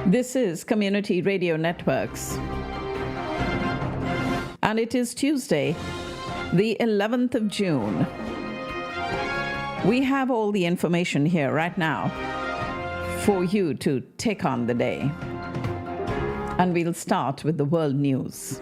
This is Community Radio Networks. And it is Tuesday, the 11th of June. We have all the information here right now for you to take on the day. And we'll start with the world news.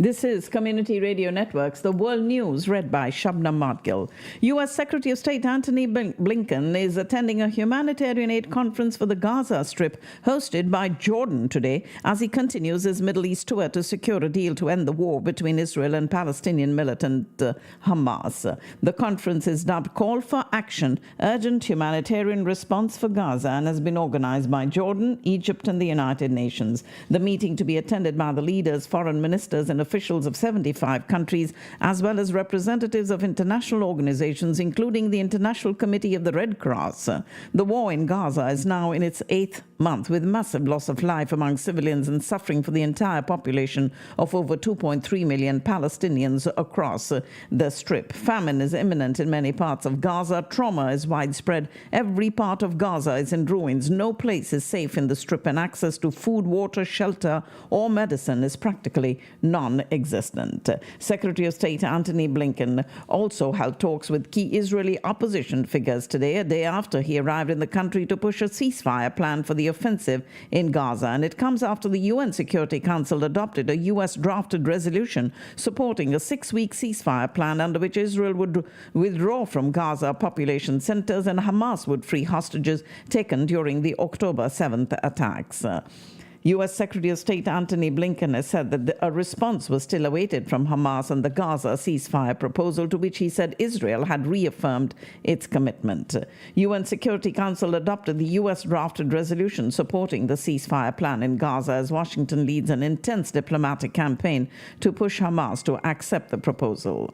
This is Community Radio Networks, the world news read by Shabnam Madgil. U.S. Secretary of State Antony Blinken is attending a humanitarian aid conference for the Gaza Strip hosted by Jordan today as he continues his Middle East tour to secure a deal to end the war between Israel and Palestinian militant Hamas. The conference is dubbed Call for Action, Urgent Humanitarian Response for Gaza, and has been organized by Jordan, Egypt, and the United Nations. The meeting to be attended by the leaders, foreign ministers, and officials of 75 countries, as well as representatives of international organizations, including the International Committee of the Red Cross. The war in Gaza is now in its 8th month, with massive loss of life among civilians and suffering for the entire population of over 2.3 million Palestinians across the Strip. Famine is imminent in many parts of Gaza. Trauma is widespread. Every part of Gaza is in ruins. No place is safe in the Strip, and access to food, water, shelter, or medicine is practically non-existent. Secretary of State Antony Blinken also held talks with key Israeli opposition figures today, a day after he arrived in the country to push a ceasefire plan for the offensive in Gaza. And it comes after the UN Security Council adopted a U.S. drafted resolution supporting a 6-week ceasefire plan under which Israel would withdraw from Gaza population centers and Hamas would free hostages taken during the October 7th attacks. U.S. Secretary of State Antony Blinken has said that a response was still awaited from Hamas on the Gaza ceasefire proposal, to which he said Israel had reaffirmed its commitment. UN Security Council adopted the U.S. drafted resolution supporting the ceasefire plan in Gaza as Washington leads an intense diplomatic campaign to push Hamas to accept the proposal.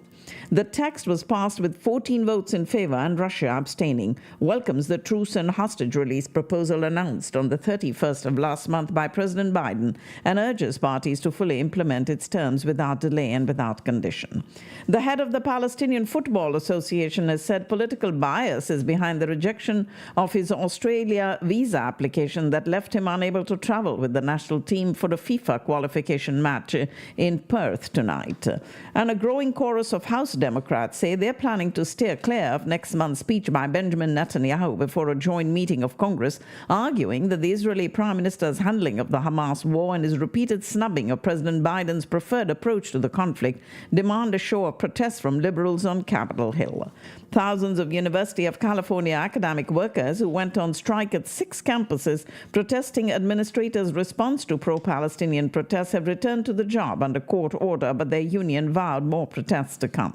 The text was passed with 14 votes in favor and Russia abstaining, welcomes the truce and hostage release proposal announced on the 31st of last month by President Biden, and urges parties to fully implement its terms without delay and without condition. The head of the Palestinian Football Association has said political bias is behind the rejection of his Australia visa application that left him unable to travel with the national team for a FIFA qualification match in Perth tonight. And a growing chorus of House Democrats say they're planning to steer clear of next month's speech by Benjamin Netanyahu before a joint meeting of Congress, arguing that the Israeli Prime Minister's handling of the Hamas war and his repeated snubbing of President Biden's preferred approach to the conflict demand a show of protest from liberals on Capitol Hill. Thousands of University of California academic workers who went on strike at 6 campuses protesting administrators' response to pro-Palestinian protests have returned to the job under court order, but their union vowed more protests to come.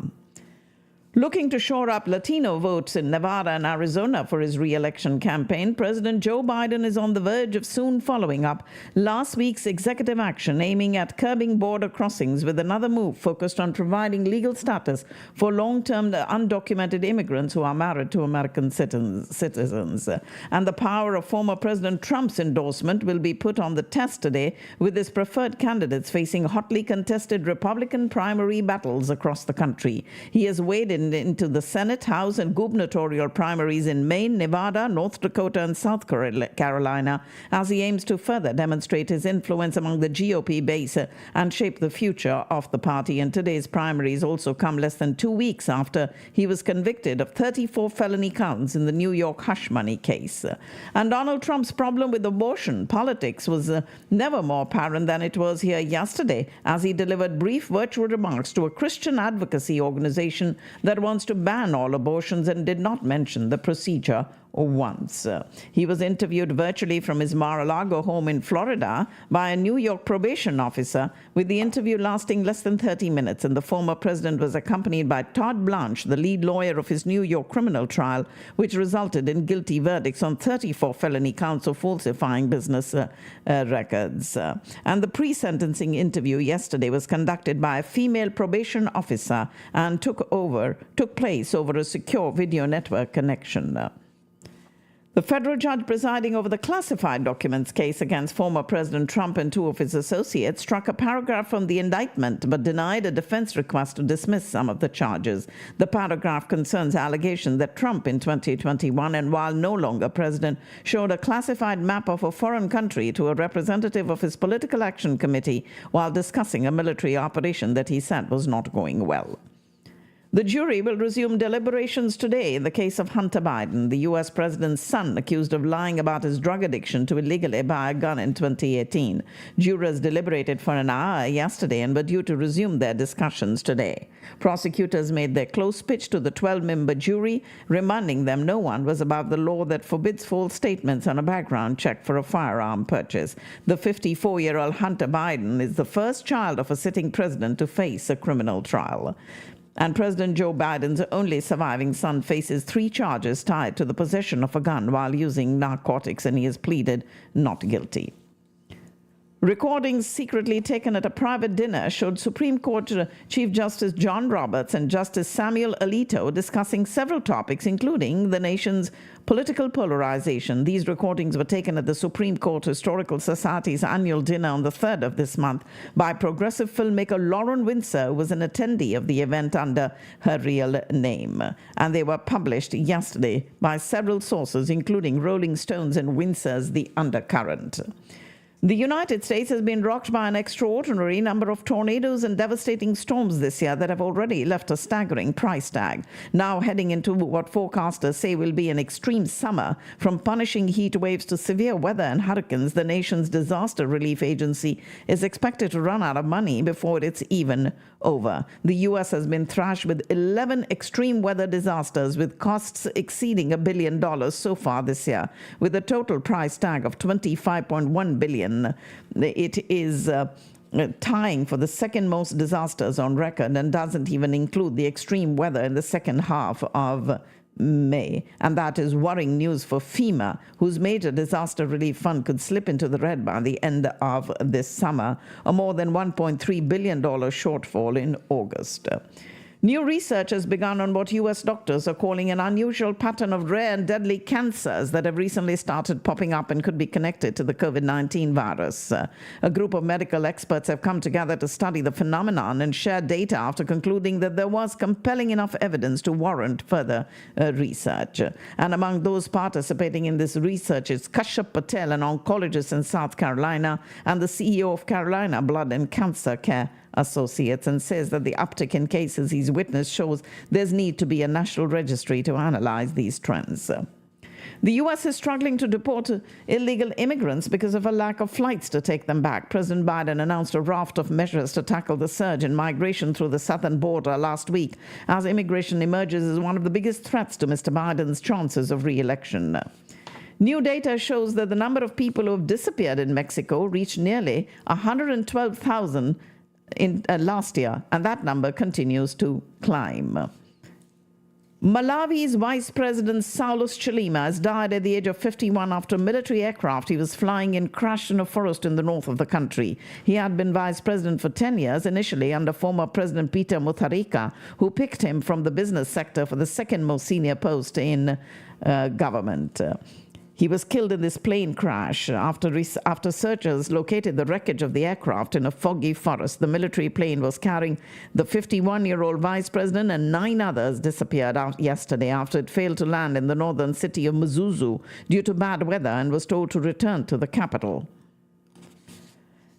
Looking to shore up Latino votes in Nevada and Arizona for his re-election campaign, President Joe Biden is on the verge of soon following up last week's executive action aiming at curbing border crossings with another move focused on providing legal status for long-term undocumented immigrants who are married to American citizens. And the power of former President Trump's endorsement will be put on the test today, with his preferred candidates facing hotly contested Republican primary battles across the country. He has waded into the Senate, House, and gubernatorial primaries in Maine, Nevada, North Dakota, and South Carolina as he aims to further demonstrate his influence among the GOP base and shape the future of the party. And today's primaries also come less than 2 weeks after he was convicted of 34 felony counts in the New York hush money case. And Donald Trump's problem with abortion politics was never more apparent than it was here yesterday as he delivered brief virtual remarks to a Christian advocacy organization that wants to ban all abortions and did not mention the procedure once. He was interviewed virtually from his Mar-a-Lago home in Florida by a New York probation officer, with the interview lasting less than 30 minutes, and the former president was accompanied by Todd Blanche, the lead lawyer of his New York criminal trial, which resulted in guilty verdicts on 34 felony counts of falsifying business records. And the pre-sentencing interview yesterday was conducted by a female probation officer and took place over a secure video network connection. The federal judge presiding over the classified documents case against former President Trump and two of his associates struck a paragraph from the indictment but denied a defense request to dismiss some of the charges. The paragraph concerns allegations that Trump in 2021, and while no longer president, showed a classified map of a foreign country to a representative of his political action committee while discussing a military operation that he said was not going well. The jury will resume deliberations today in the case of Hunter Biden, the U.S. president's son accused of lying about his drug addiction to illegally buy a gun in 2018. Jurors deliberated for an hour yesterday and were due to resume their discussions today. Prosecutors made their close pitch to the 12-member jury, reminding them no one was above the law that forbids false statements on a background check for a firearm purchase. The 54-year-old Hunter Biden is the first child of a sitting president to face a criminal trial. And President Joe Biden's only surviving son faces 3 charges tied to the possession of a gun while using narcotics, and he has pleaded not guilty. Recordings secretly taken at a private dinner showed Supreme Court Chief Justice John Roberts and Justice Samuel Alito discussing several topics, including the nation's political polarization. These recordings were taken at the Supreme Court Historical Society's annual dinner on the 3rd of this month by progressive filmmaker Lauren Windsor, who was an attendee of the event under her real name. And they were published yesterday by several sources, including Rolling Stone's and Windsor's The Undercurrent. The United States has been rocked by an extraordinary number of tornadoes and devastating storms this year that have already left a staggering price tag. Now heading into what forecasters say will be an extreme summer, from punishing heat waves to severe weather and hurricanes, the nation's disaster relief agency is expected to run out of money before it's even over. The U.S. has been thrashed with 11 extreme weather disasters, with costs exceeding $1 billion so far this year, with a total price tag of $25.1 billion. It is tying for the second most disasters on record and doesn't even include the extreme weather in the second half of May. And that is worrying news for FEMA, whose major disaster relief fund could slip into the red by the end of this summer, a more than $1.3 billion shortfall in August. New research has begun on what U.S. doctors are calling an unusual pattern of rare and deadly cancers that have recently started popping up and could be connected to the COVID-19 virus. A group of medical experts have come together to study the phenomenon and share data after concluding that there was compelling enough evidence to warrant further research. And among those participating in this research is Kashyap Patel, an oncologist in South Carolina and the CEO of Carolina Blood and Cancer Care Associates, and says that the uptick in cases he's witnessed shows there's need to be a national registry to analyze these trends. The U.S. is struggling to deport illegal immigrants because of a lack of flights to take them back. President Biden announced a raft of measures to tackle the surge in migration through the southern border last week, as immigration emerges as one of the biggest threats to Mr. Biden's chances of re-election. New data shows that the number of people who have disappeared in Mexico reached nearly 112,000 in last year, and that number continues to climb. Malawi's Vice President Saulos Chilima has died at the age of 51 after a military aircraft he was flying in crashed in a forest in the north of the country. He had been vice president for 10 years, initially under former President Peter Mutharika, who picked him from the business sector for the second most senior post in government. He was killed in this plane crash after searchers located the wreckage of the aircraft in a foggy forest. The military plane was carrying the 51-year-old vice president, and 9 others disappeared yesterday after it failed to land in the northern city of Mzuzu due to bad weather and was told to return to the capital.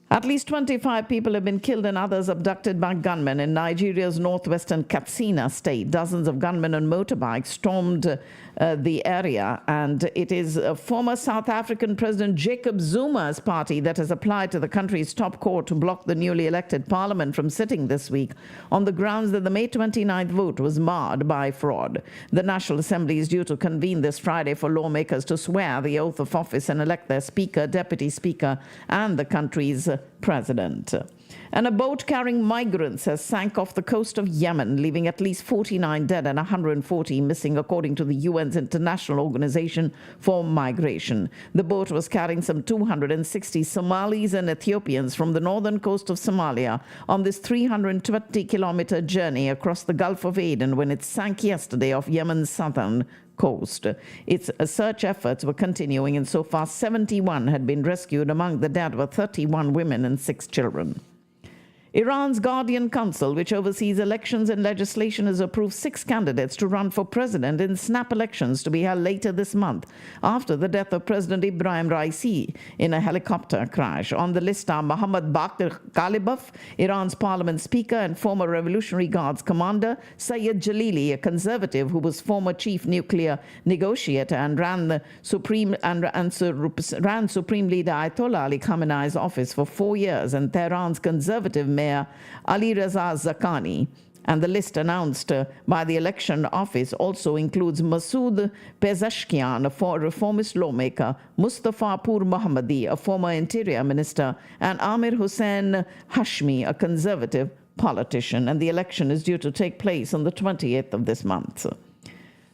At least 25 people have been killed and others abducted by gunmen in Nigeria's northwestern Katsina state. Dozens of gunmen on motorbikes stormed the area, and it is former South African President Jacob Zuma's party that has applied to the country's top court to block the newly elected parliament from sitting this week on the grounds that the May 29th vote was marred by fraud. The National Assembly is due to convene this Friday for lawmakers to swear the oath of office and elect their speaker, deputy speaker, and the country's president. And a boat carrying migrants has sank off the coast of Yemen, leaving at least 49 dead and 140 missing, according to the UN's International Organization for Migration. The boat was carrying some 260 Somalis and Ethiopians from the northern coast of Somalia on this 320-kilometer journey across the Gulf of Aden when it sank yesterday off Yemen's southern coast. Its search efforts were continuing, and so far 71 had been rescued. Among the dead were 31 women and 6 children. Iran's Guardian Council, which oversees elections and legislation, has approved 6 candidates to run for president in snap elections to be held later this month after the death of President Ibrahim Raisi in a helicopter crash. On the list are Mohammad Bakir Kalibaf, Iran's parliament speaker and former Revolutionary Guards commander, Sayyid Jalili, a conservative who was former chief nuclear negotiator and ran Supreme Leader Ayatollah Ali Khamenei's office for 4 years, and Tehran's conservative Mayor Ali Reza Zakani. And the list announced by the election office also includes Masoud Pezeshkian, a reformist lawmaker, Mustafa Pur Mohammadi, a former interior minister, and Amir Hussein Hashmi, a conservative politician. And the election is due to take place on the 28th of this month.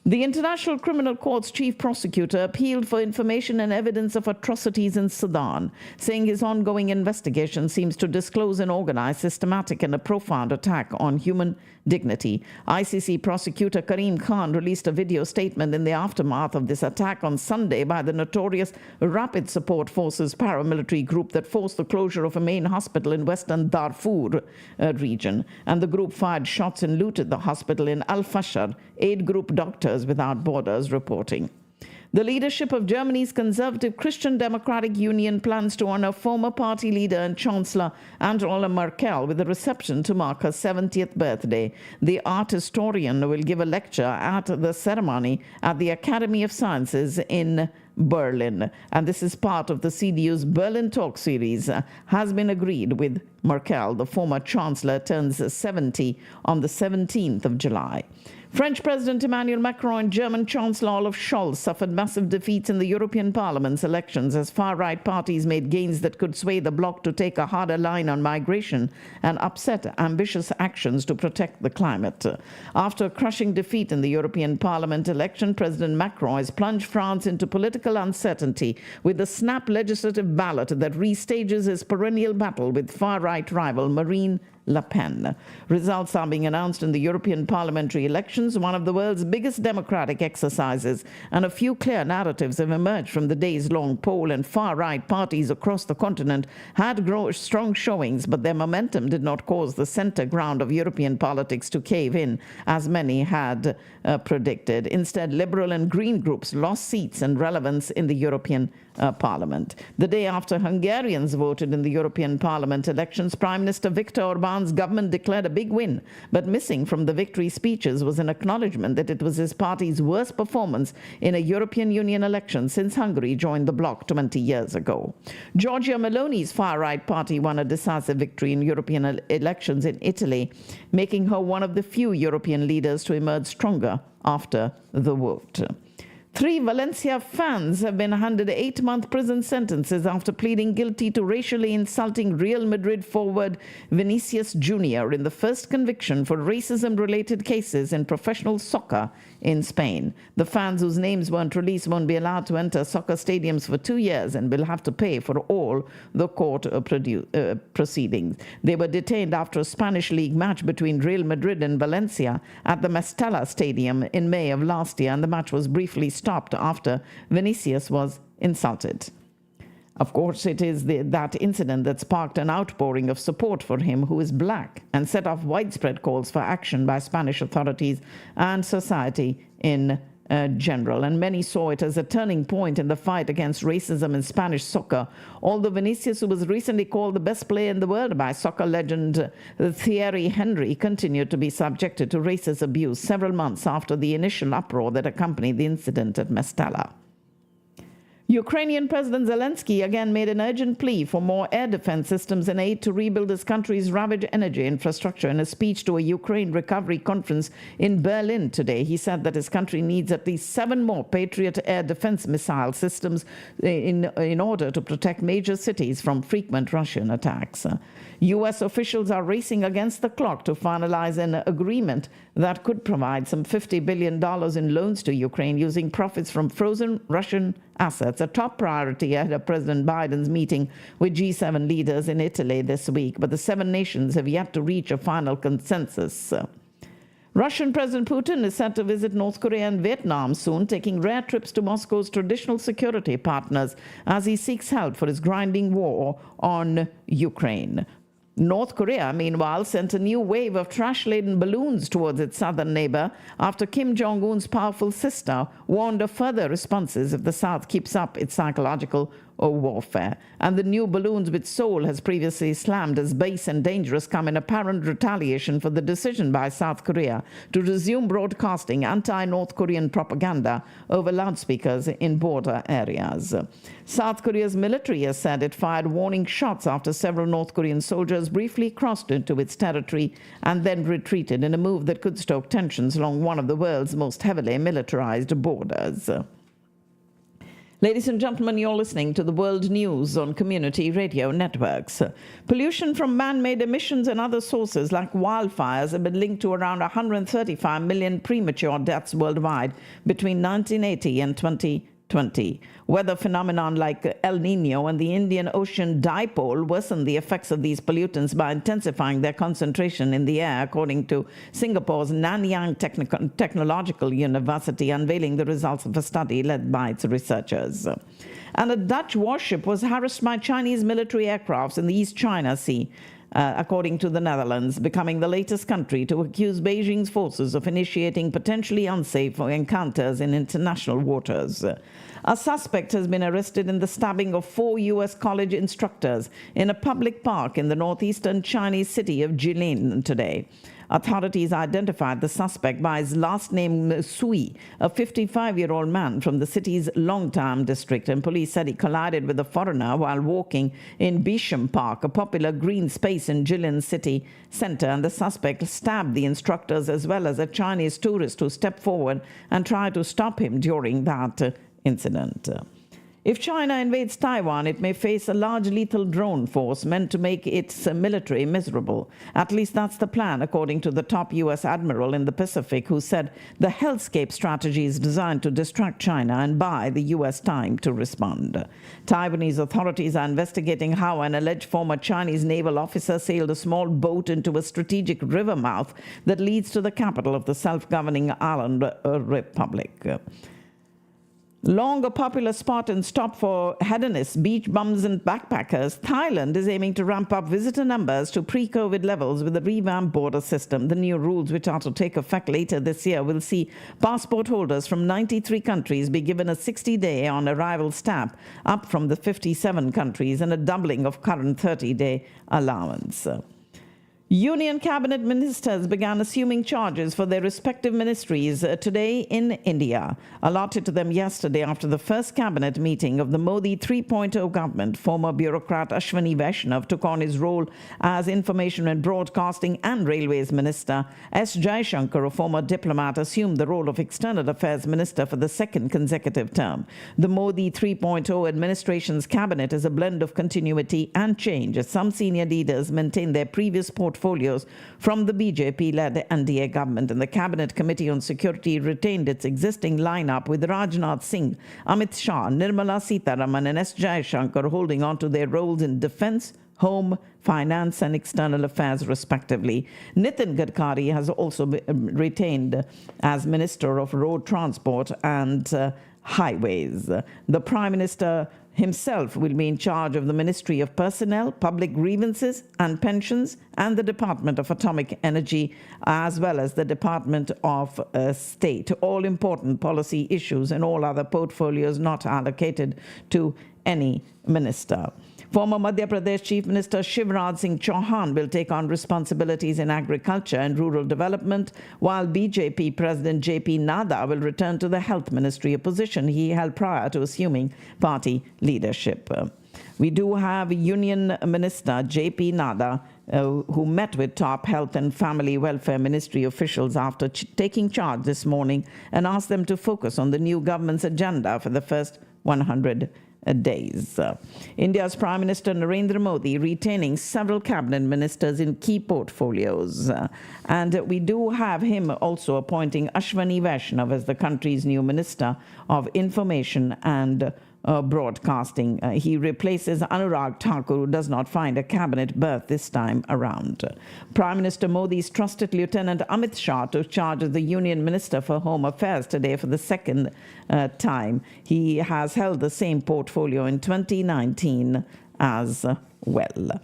The International Criminal Court's chief prosecutor appealed for information and evidence of atrocities in Sudan, saying his ongoing investigation seems to disclose an organized, systematic, and a profound attack on human dignity. ICC prosecutor Karim Khan released a video statement in the aftermath of this attack on Sunday by the notorious Rapid Support Forces paramilitary group that forced the closure of a main hospital in western Darfur region. And the group fired shots and looted the hospital in Al-Fashar, aid group Doctors Without Borders reporting. The leadership of Germany's conservative Christian Democratic Union plans to honor former party leader and Chancellor Angela Merkel with a reception to mark her 70th birthday. The art historian will give a lecture at the ceremony at the Academy of Sciences in Berlin. And this is part of the CDU's Berlin Talk series. Has been agreed with Merkel. The former Chancellor turns 70 on the 17th of July. French President Emmanuel Macron and German Chancellor Olaf Scholz suffered massive defeats in the European Parliament's elections as far-right parties made gains that could sway the bloc to take a harder line on migration and upset ambitious actions to protect the climate. After a crushing defeat in the European Parliament election, President Macron has plunged France into political uncertainty with the snap legislative ballot that restages his perennial battle with far-right rival Marine Le Pen. Results are being announced in the European parliamentary elections, one of the world's biggest democratic exercises, and a few clear narratives have emerged from the days-long poll, and far-right parties across the continent had strong showings, but their momentum did not cause the center ground of European politics to cave in, as many had predicted. Instead, Liberal and Green groups lost seats and relevance in the European Parliament. The day after Hungarians voted in the European Parliament elections, Prime Minister Viktor Orbán's government declared a big win, but missing from the victory speeches was an acknowledgement that it was his party's worst performance in a European Union election since Hungary joined the bloc 20 years ago. Giorgia Meloni's far-right party won a decisive victory in European elections in Italy, making her one of the few European leaders to emerge stronger after the vote. 3 Valencia fans have been handed 8-month prison sentences after pleading guilty to racially insulting Real Madrid forward Vinicius Jr. in the first conviction for racism-related cases in professional soccer in Spain. The fans whose names weren't released won't be allowed to enter soccer stadiums for 2 years and will have to pay for all the court proceedings. They were detained after a Spanish league match between Real Madrid and Valencia at the Mestalla Stadium in May of last year, and the match was briefly stopped after Vinicius was insulted. Of course, it is that incident that sparked an outpouring of support for him, who is black, and set off widespread calls for action by Spanish authorities and society in general. And many saw it as a turning point in the fight against racism in Spanish soccer. Although Vinicius, who was recently called the best player in the world by soccer legend Thierry Henry, continued to be subjected to racist abuse several months after the initial uproar that accompanied the incident at Mestalla. Ukrainian President Zelensky again made an urgent plea for more air defense systems and aid to rebuild his country's ravaged energy infrastructure. In a speech to a Ukraine recovery conference in Berlin today, he said that his country needs at least 7 more Patriot air defense missile systems in order to protect major cities from frequent Russian attacks. U.S. officials are racing against the clock to finalize an agreement that could provide some $50 billion in loans to Ukraine using profits from frozen Russian assets, a top priority ahead of President Biden's meeting with G7 leaders in Italy this week. But the 7 nations have yet to reach a final consensus. Russian President Putin is set to visit North Korea and Vietnam soon, taking rare trips to Moscow's traditional security partners as he seeks help for his grinding war on Ukraine. North Korea, meanwhile, sent a new wave of trash-laden balloons towards its southern neighbor after Kim Jong-un's powerful sister warned of further responses if the South keeps up its psychological warfare. And the new balloons, which Seoul has previously slammed as base and dangerous, come in apparent retaliation for the decision by South Korea to resume broadcasting anti-North Korean propaganda over loudspeakers in border areas. South Korea's military has said it fired warning shots after several North Korean soldiers briefly crossed into its territory and then retreated in a move that could stoke tensions along one of the world's most heavily militarized borders. Ladies and gentlemen, you're listening to the World News on Community Radio Networks. Pollution from man-made emissions and other sources like wildfires have been linked to around 135 million premature deaths worldwide between 1980 and 2020. Weather phenomenon like El Nino and the Indian Ocean dipole worsen the effects of these pollutants by intensifying their concentration in the air, according to Singapore's Nanyang Technological University, unveiling the results of a study led by its researchers. And a Dutch warship was harassed by Chinese military aircrafts in the East China Sea, according to the Netherlands, becoming the latest country to accuse Beijing's forces of initiating potentially unsafe encounters in international waters. A suspect has been arrested in the stabbing of 4 U.S. college instructors in a public park in the northeastern Chinese city of Jilin today. Authorities identified the suspect by his last name Sui, a 55-year-old man from the city's Longtam district, and police said he collided with a foreigner while walking in Bisham Park, a popular green space in Jilin city center, and the suspect stabbed the instructors as well as a Chinese tourist who stepped forward and tried to stop him during that incident. If China invades Taiwan, it may face a large lethal drone force meant to make its military miserable. At least that's the plan, according to the top U.S. admiral in the Pacific, who said the hellscape strategy is designed to distract China and buy the U.S. time to respond. Taiwanese authorities are investigating how an alleged former Chinese naval officer sailed a small boat into a strategic river mouth that leads to the capital of the self-governing island republic. Long a popular spot and stop for hedonists, beach bums and backpackers, Thailand is aiming to ramp up visitor numbers to pre-COVID levels with a revamped border system. The new rules, which are to take effect later this year, will see passport holders from 93 countries be given a 60-day on-arrival stamp, up from the 57 countries, and a doubling of current 30-day allowance. Union cabinet ministers began assuming charges for their respective ministries today in India, allotted to them yesterday after the first cabinet meeting of the Modi 3.0 government. Former bureaucrat Ashwani Vaishnav took on his role as Information and Broadcasting and Railways Minister. S. Jaishankar, a former diplomat, assumed the role of External Affairs Minister for the second consecutive term. The Modi 3.0 administration's cabinet is a blend of continuity and change, as some senior leaders maintain their previous portfolios from the BJP-led NDA government, and the Cabinet Committee on Security retained its existing lineup with Rajnath Singh, Amit Shah, Nirmala Sitharaman and S. Jaishankar holding on to their roles in defense, home, finance and external affairs respectively. Nitin Gadkari has also been retained as Minister of Road Transport and Highways. The Prime Minister himself will be in charge of the Ministry of Personnel, Public Grievances and Pensions, and the Department of Atomic Energy, as well as the Department of State. All important policy issues and all other portfolios not allocated to any minister. Former Madhya Pradesh Chief Minister Shivraj Singh Chauhan will take on responsibilities in agriculture and rural development, while BJP President J.P. Nadda will return to the Health Ministry, a position he held prior to assuming party leadership. We do have Union Minister J.P. Nadda, who met with top Health and Family Welfare Ministry officials after taking charge this morning and asked them to focus on the new government's agenda for the first 100 days. India's Prime Minister Narendra Modi retaining several cabinet ministers in key portfolios. And we do have him also appointing Ashwani Vaishnav as the country's new Minister of Information and Broadcasting. He replaces Anurag Thakur, who does not find a cabinet berth this time around. Prime Minister Modi's trusted Lieutenant Amit Shah took charge as the Union Minister for Home Affairs today for the second time. He has held the same portfolio in 2019 as well.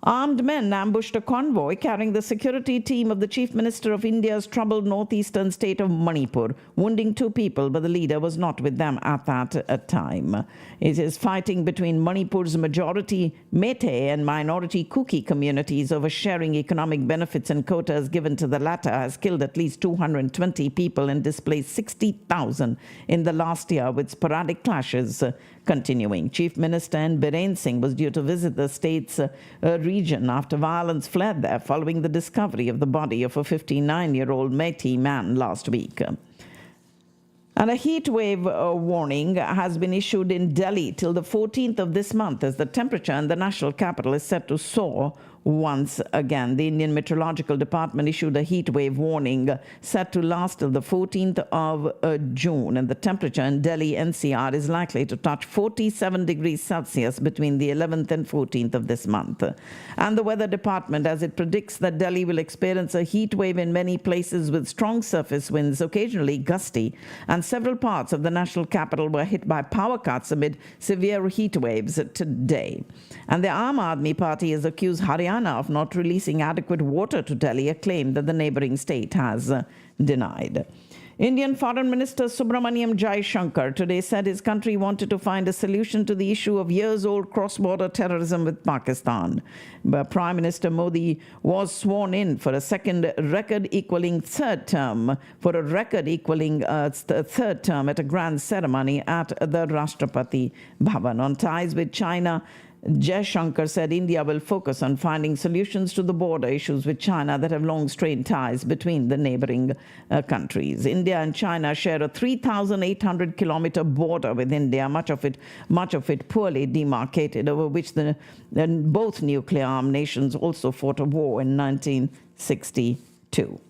Armed men ambushed a convoy carrying the security team of the Chief Minister of India's troubled northeastern state of Manipur, wounding 2 people, but the leader was not with them at that time. It is fighting between Manipur's majority Meitei and minority Kuki communities over sharing economic benefits and quotas given to the latter has killed at least 220 people and displaced 60,000 in the last year, with sporadic clashes continuing. Chief Minister N. Biren Singh was due to visit the state's region after violence flared there following the discovery of the body of a 59-year-old Meitei man last week. And a heat wave warning has been issued in Delhi till the 14th of this month as the temperature in the national capital is set to soar once again. The Indian Meteorological Department issued a heat wave warning set to last till the 14th of June, and the temperature in Delhi NCR is likely to touch 47 degrees Celsius between the 11th and 14th of this month. And the Weather Department, as it predicts that Delhi will experience a heat wave in many places with strong surface winds, occasionally gusty, and several parts of the national capital were hit by power cuts amid severe heat waves today. And the Aam Aadmi Party has accused Haryana of not releasing adequate water to Delhi, a claim that the neighboring state has denied. Indian Foreign Minister Subramaniam Jaishankar today said his country wanted to find a solution to the issue of years-old cross-border terrorism with Pakistan. But Prime Minister Modi was sworn in for a record-equaling third term at a grand ceremony at the Rashtrapati Bhavan. On ties with China, Jaishankar said India will focus on finding solutions to the border issues with China that have long strained ties between the neighboring countries. India and China share a 3,800-kilometer border with India, much of it poorly demarcated, over which both nuclear-armed nations also fought a war in 1962.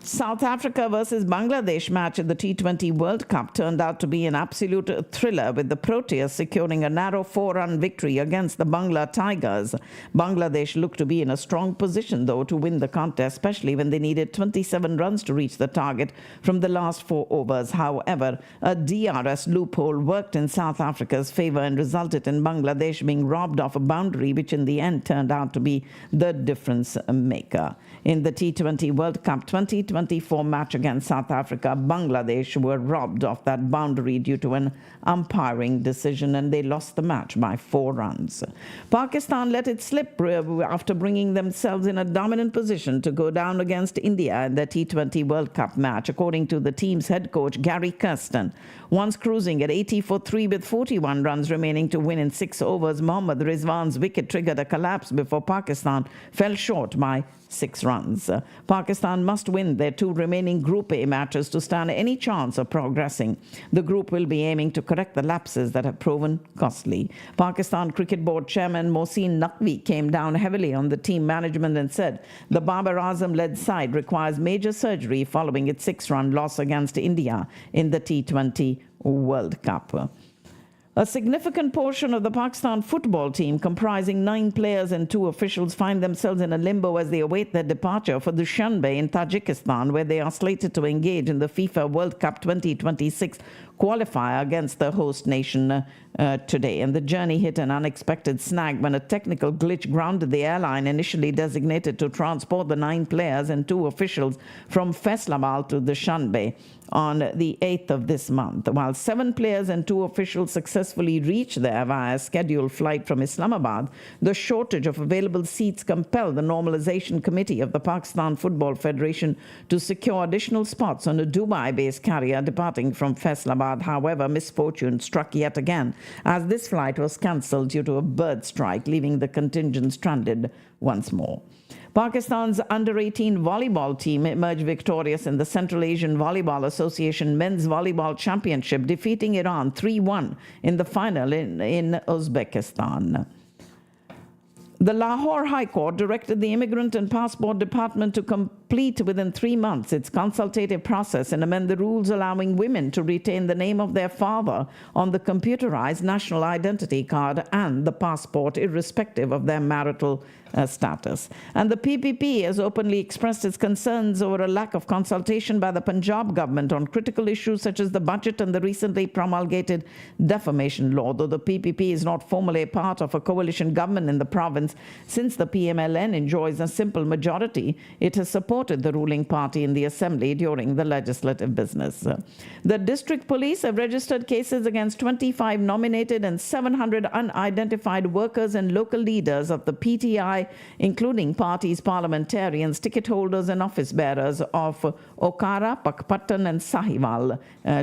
South Africa versus Bangladesh match at the T20 World Cup turned out to be an absolute thriller, with the Proteas securing a narrow 4-run victory against the Bangla Tigers. Bangladesh looked to be in a strong position, though, to win the contest, especially when they needed 27 runs to reach the target from the last 4 overs. However, a DRS loophole worked in South Africa's favor and resulted in Bangladesh being robbed of a boundary, which in the end turned out to be the difference maker. In the T20 World Cup 2024 match against South Africa, Bangladesh were robbed of that boundary due to an umpiring decision, and they lost the match by 4 runs. Pakistan let it slip after bringing themselves in a dominant position to go down against India in the T20 World Cup match, according to the team's head coach Gary Kirsten. Once cruising at 80 for 3 with 41 runs remaining to win in 6 overs, Mohammad Rizwan's wicket triggered a collapse before Pakistan fell short by 6 runs. Pakistan must win their 2 remaining Group A matches to stand any chance of progressing. The group will be aiming to correct the lapses that have proven costly. Pakistan Cricket Board Chairman Mohsin Naqvi came down heavily on the team management and said the Babar Azam-led side requires major surgery following its 6-run loss against India in the T20 World Cup. A significant portion of the Pakistan football team, comprising 9 players and 2 officials, find themselves in a limbo as they await their departure for Dushanbe in Tajikistan, where they are slated to engage in the FIFA World Cup 2026 qualifier against the host nation today. And the journey hit an unexpected snag when a technical glitch grounded the airline initially designated to transport the 9 players and 2 officials from Faisalabad to Dushanbe on the 8th of this month. While 7 players and 2 officials successfully reached there via a scheduled flight from Islamabad, the shortage of available seats compelled the Normalization Committee of the Pakistan Football Federation to secure additional spots on a Dubai-based carrier departing from Faisalabad. However, misfortune struck yet again, as this flight was cancelled due to a bird strike, leaving the contingent stranded once more. Pakistan's under-18 volleyball team emerged victorious in the Central Asian Volleyball Association Men's Volleyball Championship, defeating Iran 3-1 in the final in Uzbekistan. The Lahore High Court directed the Immigrant and Passport Department to complete within 3 months its consultative process and amend the rules allowing women to retain the name of their father on the computerized national identity card and the passport, irrespective of their marital status. And the PPP has openly expressed its concerns over a lack of consultation by the Punjab government on critical issues such as the budget and the recently promulgated defamation law. Though the PPP is not formally a part of a coalition government in the province, since the PMLN enjoys a simple majority, it has supported the ruling party in the assembly during the legislative business. The district police have registered cases against 25 nominated and 700 unidentified workers and local leaders of the PTI, including parties, parliamentarians, ticket holders and office bearers of Okara, Pakpattan and Sahiwal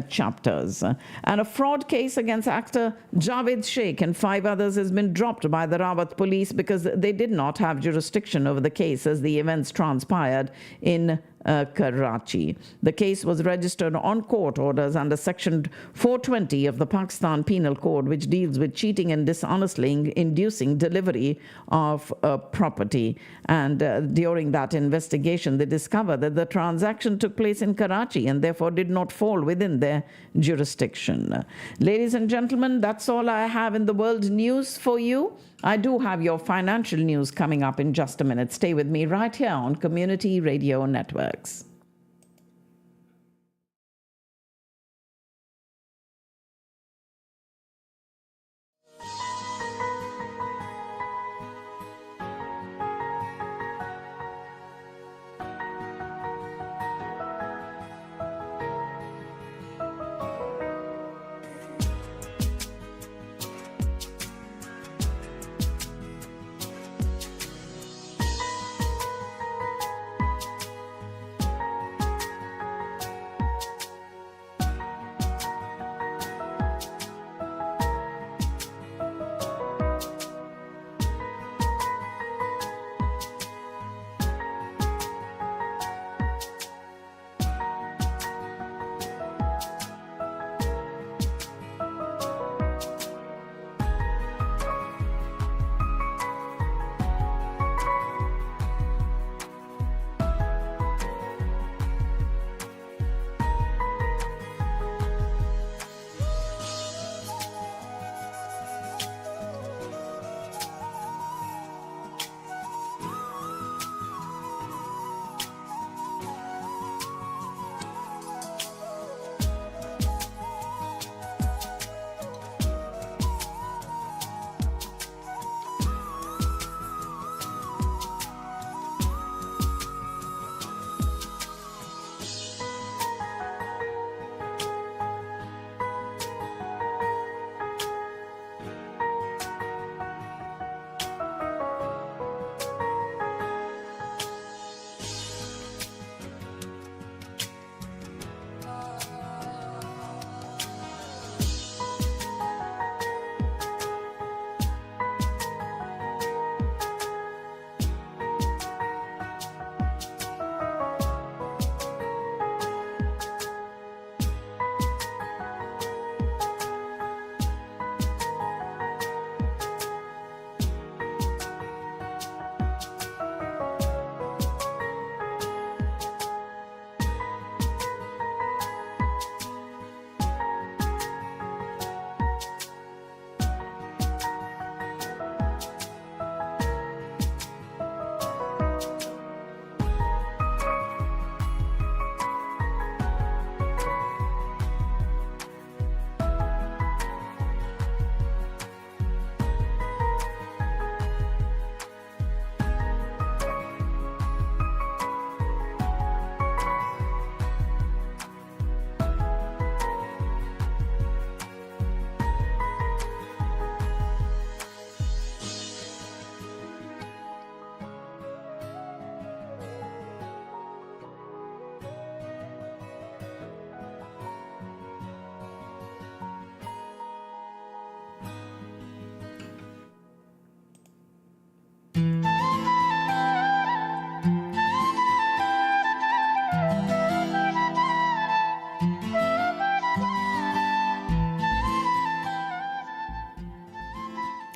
chapters. And a fraud case against actor Javed Sheikh and 5 others has been dropped by the Rawat police because they did not have jurisdiction over the case as the events transpired in Karachi. The case was registered on court orders under Section 420 of the Pakistan Penal Code, which deals with cheating and dishonestly inducing delivery of property. And during that investigation, they discovered that the transaction took place in Karachi and therefore did not fall within their jurisdiction. Ladies and gentlemen, that's all I have in the world news for you. I do have your financial news coming up in just a minute. Stay with me right here on Community Radio Networks.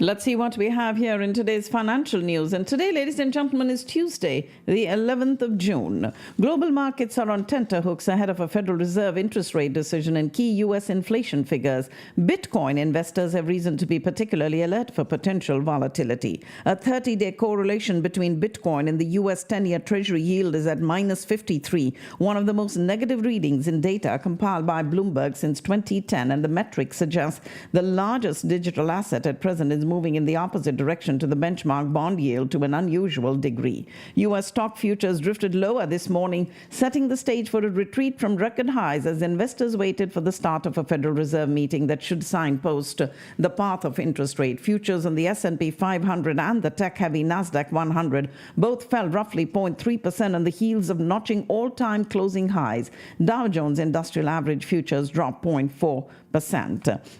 Let's see what we have here in today's financial news. And today, ladies and gentlemen, is Tuesday, the 11th of June. Global markets are on tenterhooks ahead of a Federal Reserve interest rate decision and key U.S. inflation figures. Bitcoin investors have reason to be particularly alert for potential volatility. A 30-day correlation between Bitcoin and the U.S. 10-year Treasury yield is at minus 53, one of the most negative readings in data compiled by Bloomberg since 2010. And the metric suggests the largest digital asset at present is moving in the opposite direction to the benchmark bond yield to an unusual degree. U.S. stock futures drifted lower this morning, setting the stage for a retreat from record highs as investors waited for the start of a Federal Reserve meeting that should signpost the path of interest rate. Futures on the S&P 500 and the tech-heavy Nasdaq 100 both fell roughly 0.3% on the heels of notching all-time closing highs. Dow Jones Industrial Average futures dropped 0.4%.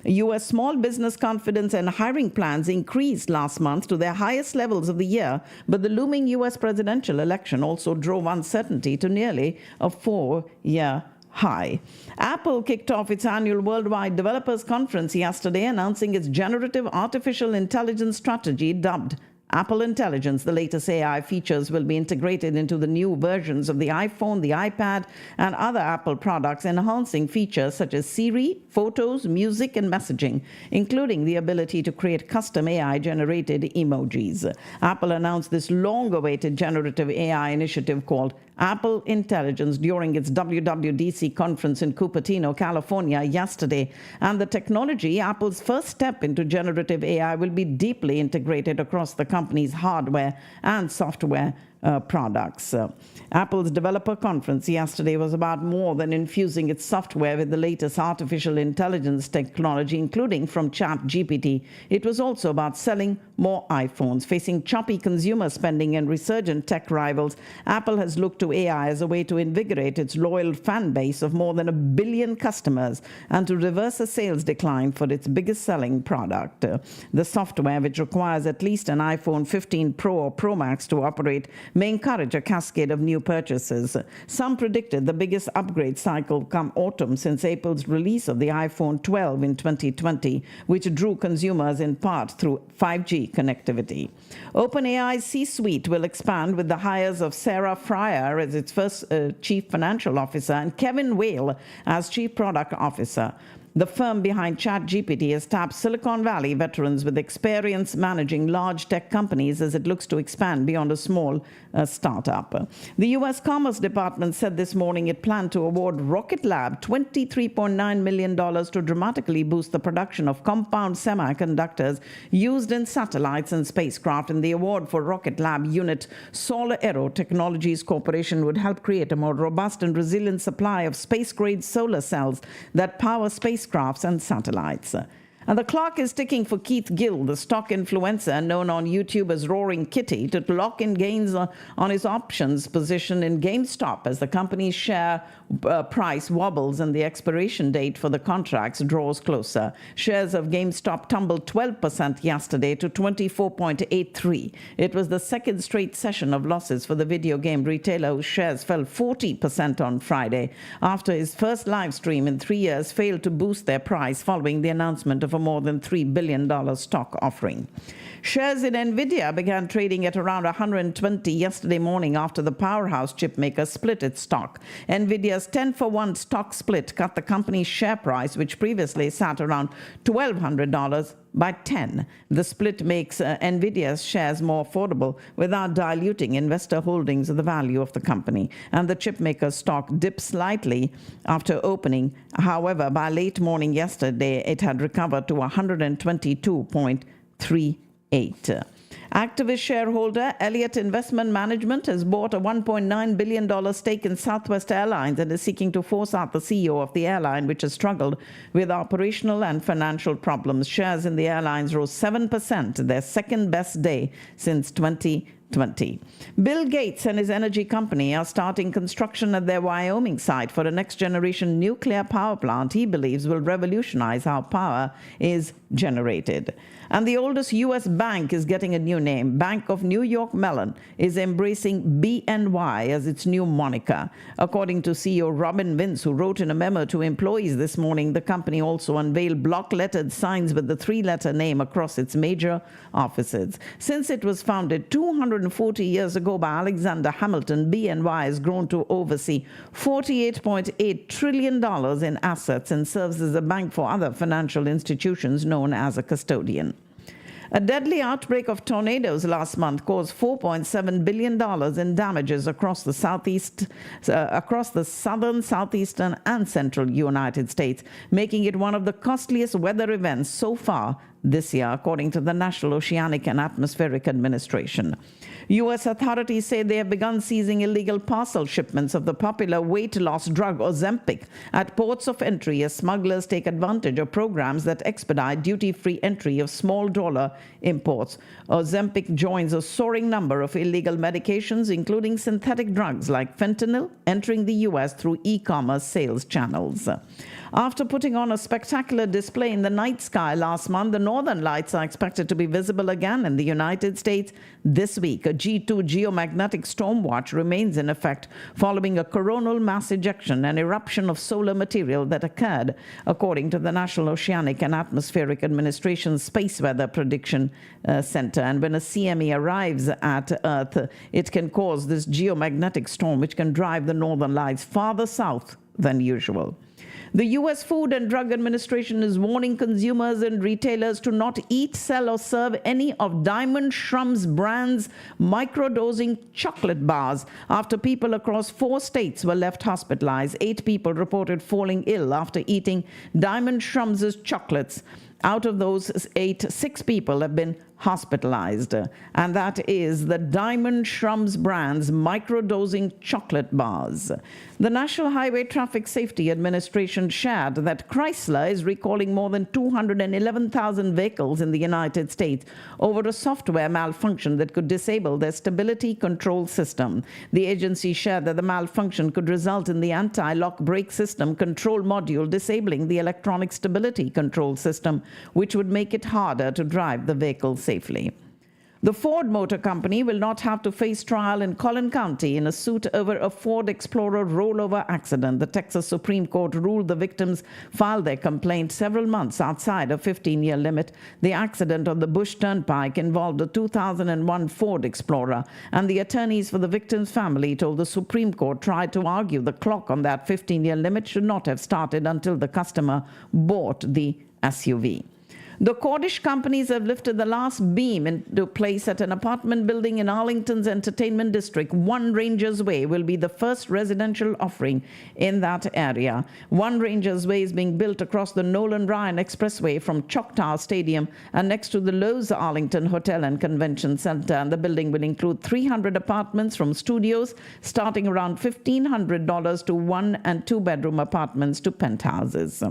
U.S. small business confidence and hiring plans increased last month to their highest levels of the year, but the looming U.S. presidential election also drove uncertainty to nearly a 4-year high. Apple kicked off its annual Worldwide Developers Conference yesterday, announcing its generative artificial intelligence strategy dubbed Apple Intelligence. The latest AI features will be integrated into the new versions of the iPhone, the iPad, and other Apple products, enhancing features such as Siri, photos, music, and messaging, including the ability to create custom AI-generated emojis. Apple announced this long-awaited generative AI initiative called Apple Intelligence during its WWDC conference in Cupertino, California yesterday. And the technology, Apple's first step into generative AI, will be deeply integrated across the company's hardware and software products. Apple's developer conference yesterday was about more than infusing its software with the latest artificial intelligence technology, including from ChatGPT. It was also about selling more iPhones. Facing choppy consumer spending and resurgent tech rivals, Apple has looked to AI as a way to invigorate its loyal fan base of more than 1 billion customers and to reverse a sales decline for its biggest selling product. The software, which requires at least an iPhone 15 Pro or Pro Max to operate, may encourage a cascade of new purchases. Some predicted the biggest upgrade cycle come autumn since Apple's release of the iPhone 12 in 2020, which drew consumers in part through 5G connectivity. OpenAI's C-suite will expand with the hires of Sarah Fryer as its first chief financial officer and Kevin Whale as chief product officer. The firm behind ChatGPT has tapped Silicon Valley veterans with experience managing large tech companies as it looks to expand beyond a small startup. The U.S. Commerce Department said this morning it planned to award Rocket Lab $23.9 million to dramatically boost the production of compound semiconductors used in satellites and spacecraft. And the award for Rocket Lab unit Solar Aero Technologies Corporation would help create a more robust and resilient supply of space-grade solar cells that power spacecrafts and satellites. And the clock is ticking for Keith Gill, the stock influencer known on YouTube as Roaring Kitty, to lock in gains on his options position in GameStop as the company's share price wobbles and the expiration date for the contracts draws closer. Shares of GameStop tumbled 12% yesterday to 24.83. It was the second straight session of losses for the video game retailer, whose shares fell 40% on Friday after his first live stream in 3 years failed to boost their price following the announcement of a more than $3 billion stock offering. Shares in Nvidia began trading at around 120 yesterday morning after the powerhouse chipmaker split its stock. Nvidia's 10-for-1 stock split cut the company's share price, which previously sat around $1,200, by 10. The split makes Nvidia's shares more affordable without diluting investor holdings of the value of the company. And the chipmaker's stock dipped slightly after opening. However, by late morning yesterday, it had recovered to 122.38. Activist shareholder Elliott Investment Management has bought a $1.9 billion stake in Southwest Airlines and is seeking to force out the CEO of the airline, which has struggled with operational and financial problems. Shares in the airlines rose 7%, their second best day since 2010. 2020. Bill Gates and his energy company are starting construction at their Wyoming site for a next-generation nuclear power plant he believes will revolutionize how power is generated. And the oldest U.S. bank is getting a new name. Bank of New York Mellon is embracing BNY as its new moniker. According to CEO Robin Vince, who wrote in a memo to employees this morning, the company also unveiled block-lettered signs with the three-letter name across its major offices. Since it was founded 240 years ago by Alexander Hamilton, BNY has grown to oversee $48.8 trillion in assets and serves as a bank for other financial institutions known as a custodian. A deadly outbreak of tornadoes last month caused $4.7 billion in damages across the southern, southeastern, and central United States, making it one of the costliest weather events so far this year, according to the National Oceanic and Atmospheric Administration. U.S. authorities say they have begun seizing illegal parcel shipments of the popular weight loss drug Ozempic at ports of entry as smugglers take advantage of programs that expedite duty-free entry of small-dollar imports. Ozempic joins a soaring number of illegal medications, including synthetic drugs like fentanyl, entering the U.S. through e-commerce sales channels. After putting on a spectacular display in the night sky last month, the northern lights are expected to be visible again in the United States this week. A G2 geomagnetic storm watch remains in effect following a coronal mass ejection and eruption of solar material that occurred, according to the National Oceanic and Atmospheric Administration's Space Weather Prediction Center. And when a CME arrives at Earth, it can cause this geomagnetic storm, which can drive the northern lights farther south than usual. The U.S. Food and Drug Administration is warning consumers and retailers to not eat, sell, or serve any of Diamond Shrum's brand's microdosing chocolate bars after people across 4 states were left hospitalized. 8 people reported falling ill after eating Diamond Shrum's chocolates. Out of those 8, 6 people have been hospitalized. And that is the Diamond Shrum's brand's microdosing chocolate bars. The National Highway Traffic Safety Administration shared that Chrysler is recalling more than 211,000 vehicles in the United States over a software malfunction that could disable their stability control system. The agency shared that the malfunction could result in the anti-lock brake system control module disabling the electronic stability control system, which would make it harder to drive the vehicle safely. The Ford Motor Company will not have to face trial in Collin County in a suit over a Ford Explorer rollover accident. The Texas Supreme Court ruled the victims filed their complaint several months outside a 15-year limit. The accident on the Bush Turnpike involved a 2001 Ford Explorer, and the attorneys for the victim's family told the Supreme Court tried to argue the clock on that 15-year limit should not have started until the customer bought the SUV. The Cordish companies have lifted the last beam into place at an apartment building in Arlington's entertainment district. One Rangers Way will be the first residential offering in that area. One Rangers Way is being built across the Nolan Ryan Expressway from Choctaw Stadium and next to the Lowe's Arlington Hotel and Convention Center. And the building will include 300 apartments from studios starting around $1,500 to 1- and 2-bedroom apartments to penthouses.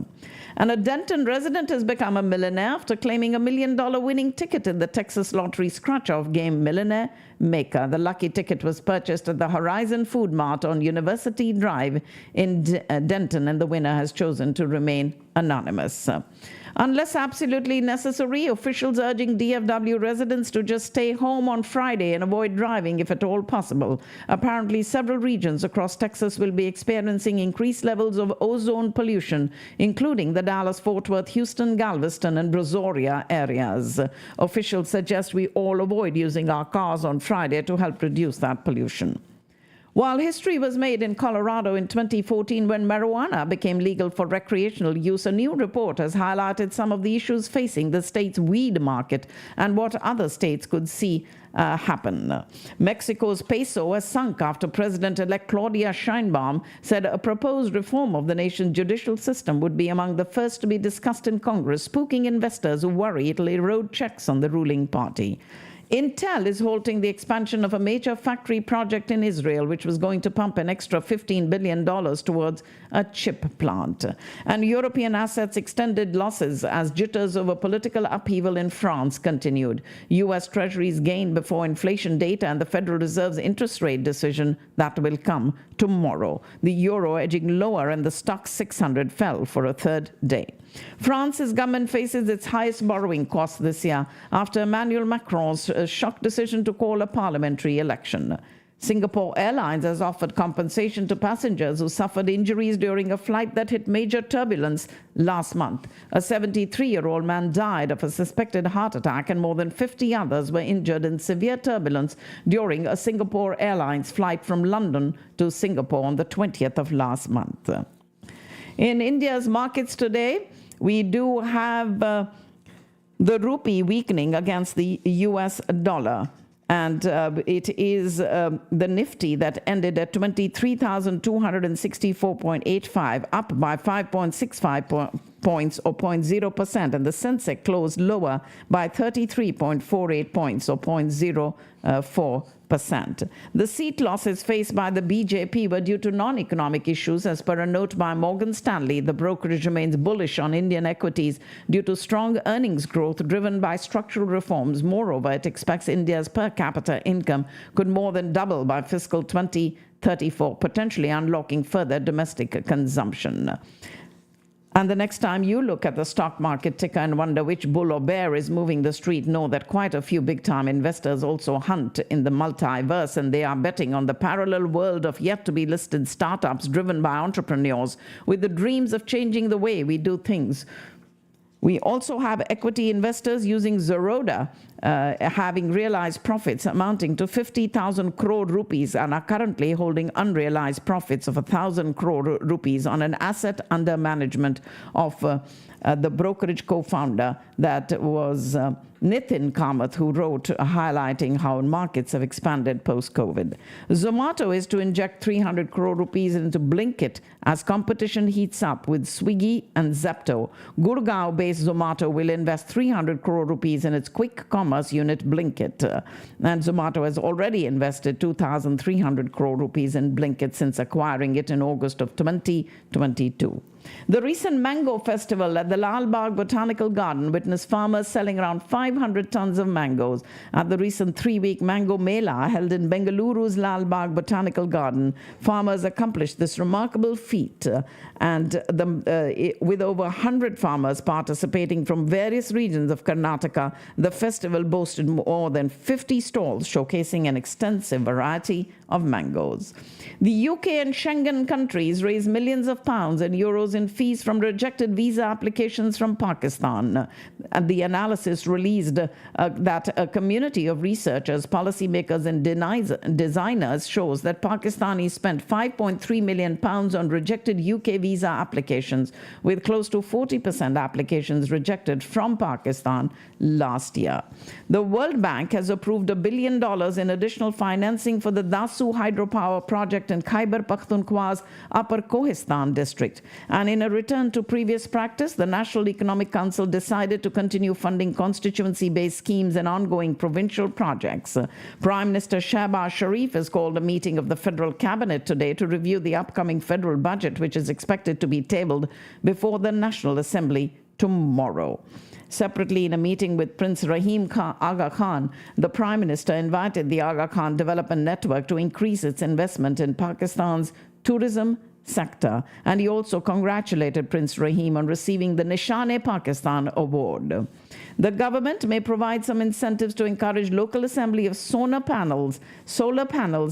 And a Denton resident has become a millionaire after claiming $1 million winning ticket in the Texas Lottery scratch-off game Millionaire Maker. The lucky ticket was purchased at the Horizon Food Mart on University Drive in Denton, and the winner has chosen to remain anonymous. Unless absolutely necessary, officials urging DFW residents to just stay home on Friday and avoid driving if at all possible. Apparently, several regions across Texas will be experiencing increased levels of ozone pollution, including the Dallas-Fort Worth, Houston, Galveston, and Brazoria areas. Officials suggest we all avoid using our cars on Friday to help reduce that pollution. While history was made in Colorado in 2014 when marijuana became legal for recreational use, a new report has highlighted some of the issues facing the state's weed market and what other states could see happen. Mexico's peso has sunk after President-elect Claudia Sheinbaum said a proposed reform of the nation's judicial system would be among the first to be discussed in Congress, spooking investors who worry it'll erode checks on the ruling party. Intel is halting the expansion of a major factory project in Israel, which was going to pump an extra $15 billion towards a chip plant. And European assets extended losses as jitters over political upheaval in France continued. U.S. Treasuries gained before inflation data and the Federal Reserve's interest rate decision that will come tomorrow. The euro edging lower and the Stoxx 600 fell for a third day. France's government faces its highest borrowing costs this year after Emmanuel Macron's shock decision to call a parliamentary election. Singapore Airlines has offered compensation to passengers who suffered injuries during a flight that hit major turbulence last month. A 73-year-old man died of a suspected heart attack and more than 50 others were injured in severe turbulence during a Singapore Airlines flight from London to Singapore on the 20th of last month. In India's markets today, we do have the rupee weakening against the US dollar. And it is the Nifty that ended at 23,264.85, up by 5.65 points or 0.0%. And the Sensex closed lower by 33.48 points or 0.04%. The seat losses faced by the BJP were due to non-economic issues. As per a note by Morgan Stanley, the brokerage remains bullish on Indian equities due to strong earnings growth driven by structural reforms. Moreover, it expects India's per capita income could more than double by fiscal 2034, potentially unlocking further domestic consumption. And the next time you look at the stock market ticker and wonder which bull or bear is moving the street, know that quite a few big-time investors also hunt in the multiverse, and they are betting on the parallel world of yet-to-be-listed startups driven by entrepreneurs with the dreams of changing the way we do things. We also have equity investors using Zerodha, having realized profits amounting to 50,000 crore rupees and are currently holding unrealized profits of 1,000 crore rupees on an asset under management of the brokerage co-founder that was Nitin Kamath, who wrote highlighting how markets have expanded post-COVID. Zomato is to inject 300 crore rupees into Blinkit as competition heats up with Swiggy and Zepto. Gurgaon-based Zomato will invest 300 crore rupees in its quick commerce unit Blinkit. And Zomato has already invested 2,300 crore rupees in Blinkit since acquiring it in August of 2022. The recent mango festival at the Lal Bagh Botanical Garden witnessed farmers selling around 500 tons of mangoes. At the recent 3-week mango mela held in Bengaluru's Lal Bagh Botanical Garden, farmers accomplished this remarkable feat. With over 100 farmers participating from various regions of Karnataka, the festival boasted more than 50 stalls showcasing an extensive variety of mangoes. The UK and Schengen countries raised millions of pounds and euros in fees from rejected visa applications from Pakistan. And the analysis released that a community of researchers, policymakers, and designers shows that Pakistanis spent £5.3 million on rejected UK visa applications, with close to 40% applications rejected from Pakistan last year. The World Bank has approved $1 billion in additional financing for the Dasu hydropower project in Khyber Pakhtunkhwa's Upper Kohistan district. And in a return to previous practice, the National Economic Council decided to continue funding constituency-based schemes and ongoing provincial projects. Prime Minister Shehbaz Sharif has called a meeting of the federal cabinet today to review the upcoming federal budget, which is expected to be tabled before the National Assembly tomorrow. Separately, in a meeting with Prince Rahim Aga Khan, the Prime Minister invited the Aga Khan Development Network to increase its investment in Pakistan's tourism sector, and he also congratulated Prince Rahim on receiving the Nishan-e-Pakistan award. The government may provide some incentives to encourage local assembly of solar panels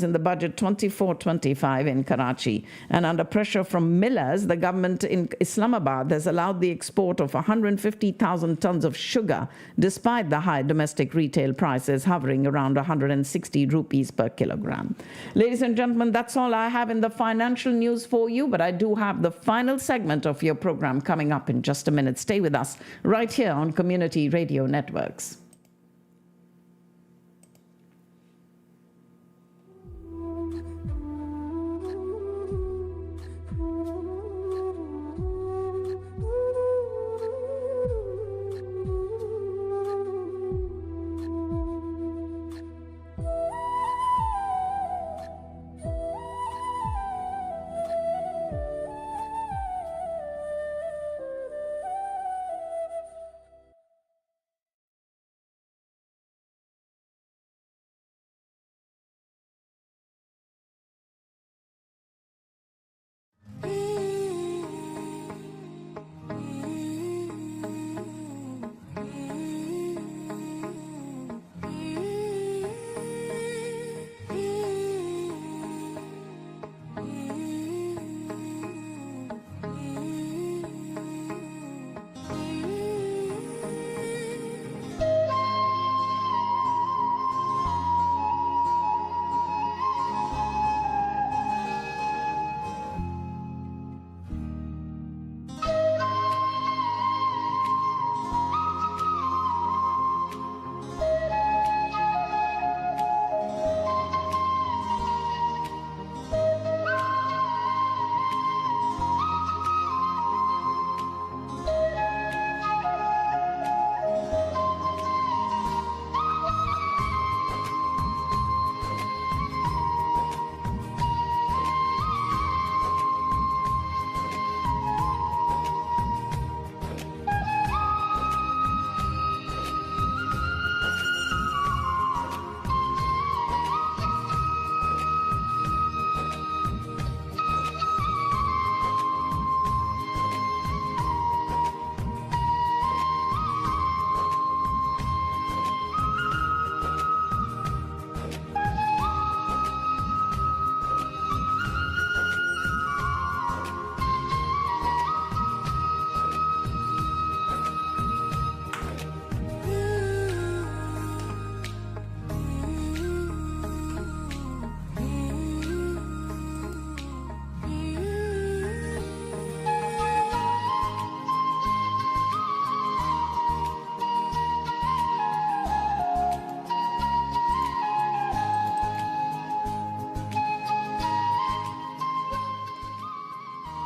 in the budget 24-25 in Karachi. And under pressure from millers, the government in Islamabad has allowed the export of 150,000 tons of sugar, despite the high domestic retail prices hovering around 160 rupees per kilogram. Ladies and gentlemen, that's all I have in the financial news for you, but I do have the final segment of your program coming up in just a minute. Stay with us right here on Community Radio Networks.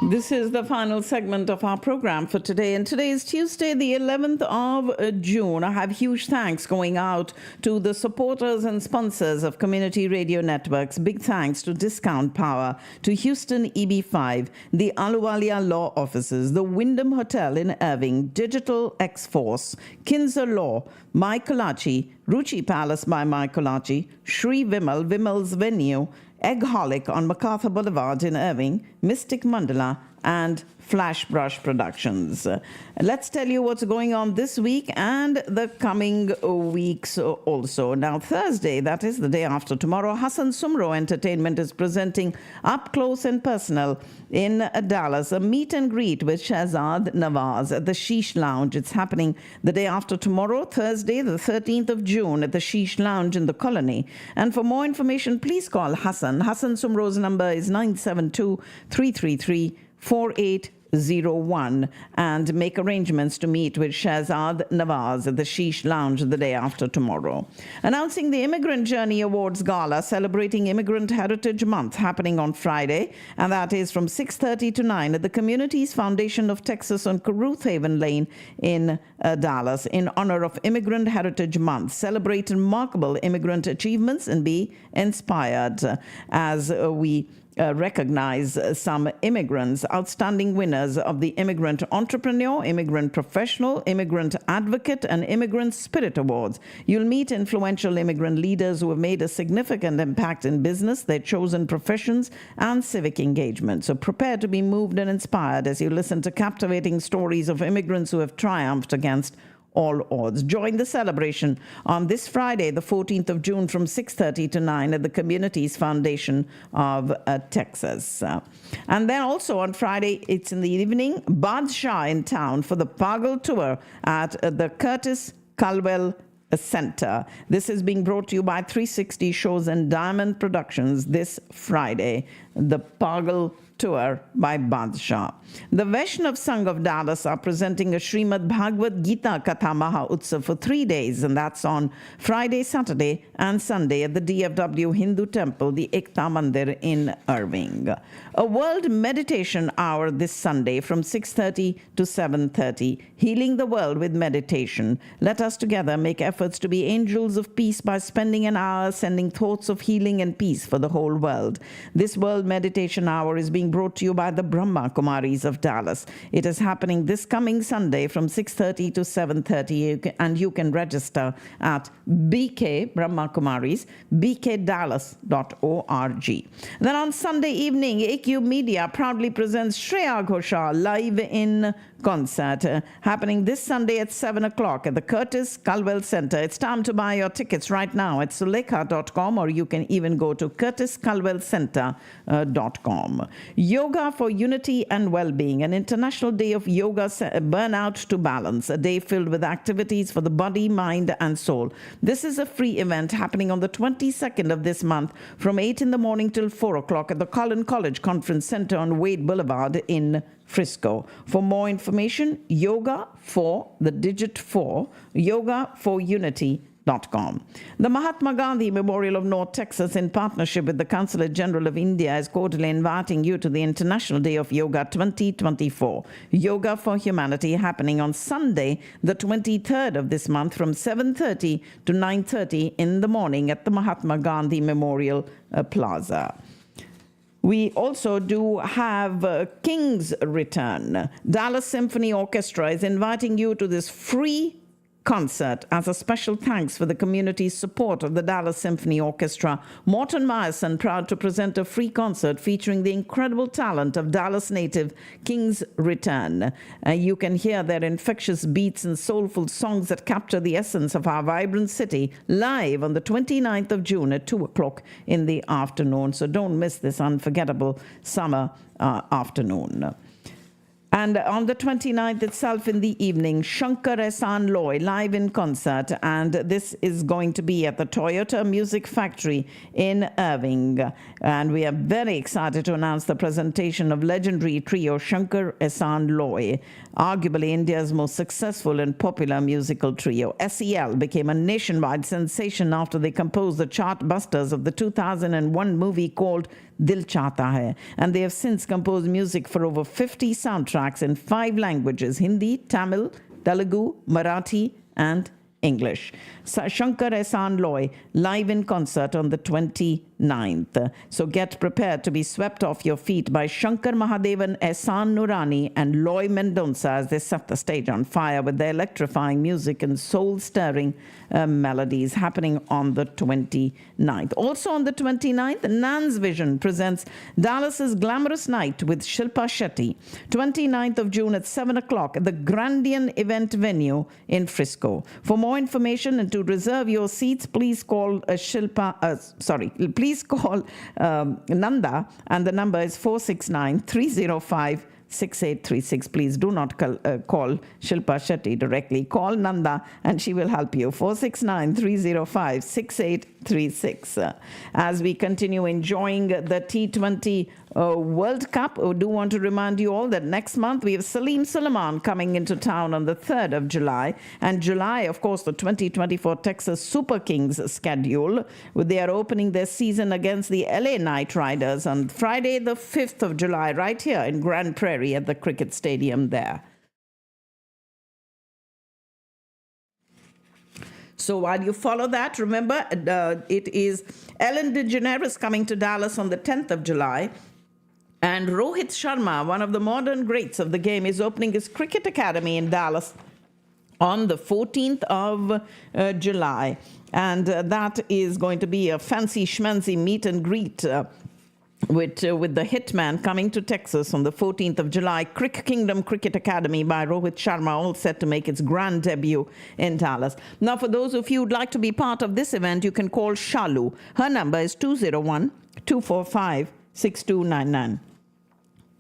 This is the final segment of our program for today. And today is Tuesday, the 11th of June. I have huge thanks going out to the supporters and sponsors of Community Radio Networks. Big thanks to Discount Power, to Houston EB5, the Ahluwalia Law Offices, the Wyndham Hotel in Irving, Digital X-Force, Kinzer Law, My Kolachi, Ruchi Palace by My Kolachi, Sri Vimal, Vimal's Venue, Eggholic on MacArthur Boulevard in Irving, Mystic Mandala, and Flash Brush Productions. Let's tell you what's going on this week and the coming weeks also. Now, Thursday, that is the day after tomorrow, Hassan Sumro Entertainment is presenting Up Close and Personal in Dallas, a meet and greet with Shahzad Nawaz at the Sheesh Lounge. It's happening the day after tomorrow, Thursday, the 13th of June, at the Sheesh Lounge in the Colony. And for more information, please call Hassan. Hassan Sumro's number is 972-333-4801 and make arrangements to meet with Shahzad Nawaz at the Sheesh Lounge the day after tomorrow. Announcing the Immigrant Journey Awards Gala celebrating Immigrant Heritage Month happening on Friday, and that is from 6:30 to 9 at the Communities Foundation of Texas on Caruth Haven Lane in Dallas in honor of Immigrant Heritage Month. Celebrate remarkable immigrant achievements and be inspired as we recognize some immigrants, outstanding winners of the Immigrant Entrepreneur, Immigrant Professional, Immigrant Advocate, and Immigrant Spirit Awards. You'll meet influential immigrant leaders who have made a significant impact in business, their chosen professions, and civic engagement. So prepare to be moved and inspired as you listen to captivating stories of immigrants who have triumphed against all odds. Join the celebration on this Friday, the 14th of June, from 6:30 to 9 at the Communities Foundation of Texas. And then also on Friday, it's in the evening, Badshah in town for the Pagal Tour at the Curtis Culwell Center. This is being brought to you by 360 Shows and Diamond Productions this Friday, the Pagal Tour by Badshah. The Vaishnav Sangh of Dallas are presenting a Srimad Bhagavad Gita Katha Maha Utsav for 3 days, and that's on Friday, Saturday, and Sunday at the DFW Hindu Temple, the Ekta Mandir in Irving. A World Meditation Hour this Sunday from 6:30 to 7:30, Healing the World with Meditation. Let us together make efforts to be angels of peace by spending an hour sending thoughts of healing and peace for the whole world. This World Meditation Hour is being brought to you by the Brahma Kumaris of Dallas. It is happening this coming Sunday from 6:30 to 7:30, and you can register at BK Brahma Kumaris, bkdallas.org. Then on Sunday evening, AQ Media proudly presents Shreya Ghoshal live in concert happening this Sunday at 7 o'clock at the Curtis Culwell Center. It's time to buy your tickets right now at sulekha.com, or you can even go to curtisculwellcenter.com. Yoga for Unity and Well-Being, an International Day of Yoga Burnout to Balance, a day filled with activities for the body, mind, and soul. This is a free event happening on the 22nd of this month from 8 in the morning till 4 o'clock at the Collin College Conference Center on Wade Boulevard in Frisco. For more information, yoga for the digit 4, yogaforunity.com. The Mahatma Gandhi Memorial of North Texas, in partnership with the Consulate General of India, is cordially inviting you to the International Day of Yoga 2024. Yoga for Humanity happening on Sunday, the 23rd of this month from 7:30 to 9:30 in the morning at the Mahatma Gandhi Memorial Plaza. We also do have King's Return. Dallas Symphony Orchestra is inviting you to this free concert as a special thanks for the community's support of the Dallas Symphony Orchestra. Morton Meyerson proud to present a free concert featuring the incredible talent of Dallas native King's Return. You can hear their infectious beats and soulful songs that capture the essence of our vibrant city live on the 29th of June at 2 o'clock in the afternoon. So don't miss this unforgettable summer afternoon. And on the 29th itself in the evening, Shankar Ehsan Loy live in concert. And this is going to be at the Toyota Music Factory in Irving. And we are very excited to announce the presentation of legendary trio Shankar Ehsan Loy, arguably India's most successful and popular musical trio. SEL became a nationwide sensation after they composed the chart busters of the 2001 movie called Dil Chahta Hai. And they have since composed music for over 50 soundtracks in 5 languages: Hindi, Tamil, Telugu, Marathi, and English. Shankar Ehsan Loy live in concert on the 29th. So get prepared to be swept off your feet by Shankar Mahadevan, Ehsan Nurani, and Loy Mendonca as they set the stage on fire with their electrifying music and soul-stirring melodies, happening on the 29th. Also on the 29th, Nan's Vision presents Dallas's Glamorous Night with Shilpa Shetty, 29th of June at 7 o'clock at the Grandian Event Venue in Frisco. For more information and to reserve your seats, please call please call Nanda, and the number is 469-305-6836. Please do not call Shilpa Shetty directly. Call Nanda and she will help you. 469-305-6836. As we continue enjoying the T20 World Cup, I do want to remind you all that next month we have Salim Suleiman coming into town on the 3rd of July. And July, of course, the 2024 Texas Super Kings schedule. They are opening their season against the LA Knight Riders on Friday, the 5th of July, right here in Grand Prairie at the cricket stadium there. So while you follow that, remember, it is Ellen DeGeneres coming to Dallas on the 10th of July. And Rohit Sharma, one of the modern greats of the game, is opening his cricket academy in Dallas on the 14th of July. And that is going to be a fancy schmancy meet and greet with the hitman coming to Texas on the 14th of July. Crick Kingdom Cricket Academy by Rohit Sharma, all set to make its grand debut in Dallas. Now, for those of you who'd like to be part of this event, you can call Shalu. Her number is 201-245-6299.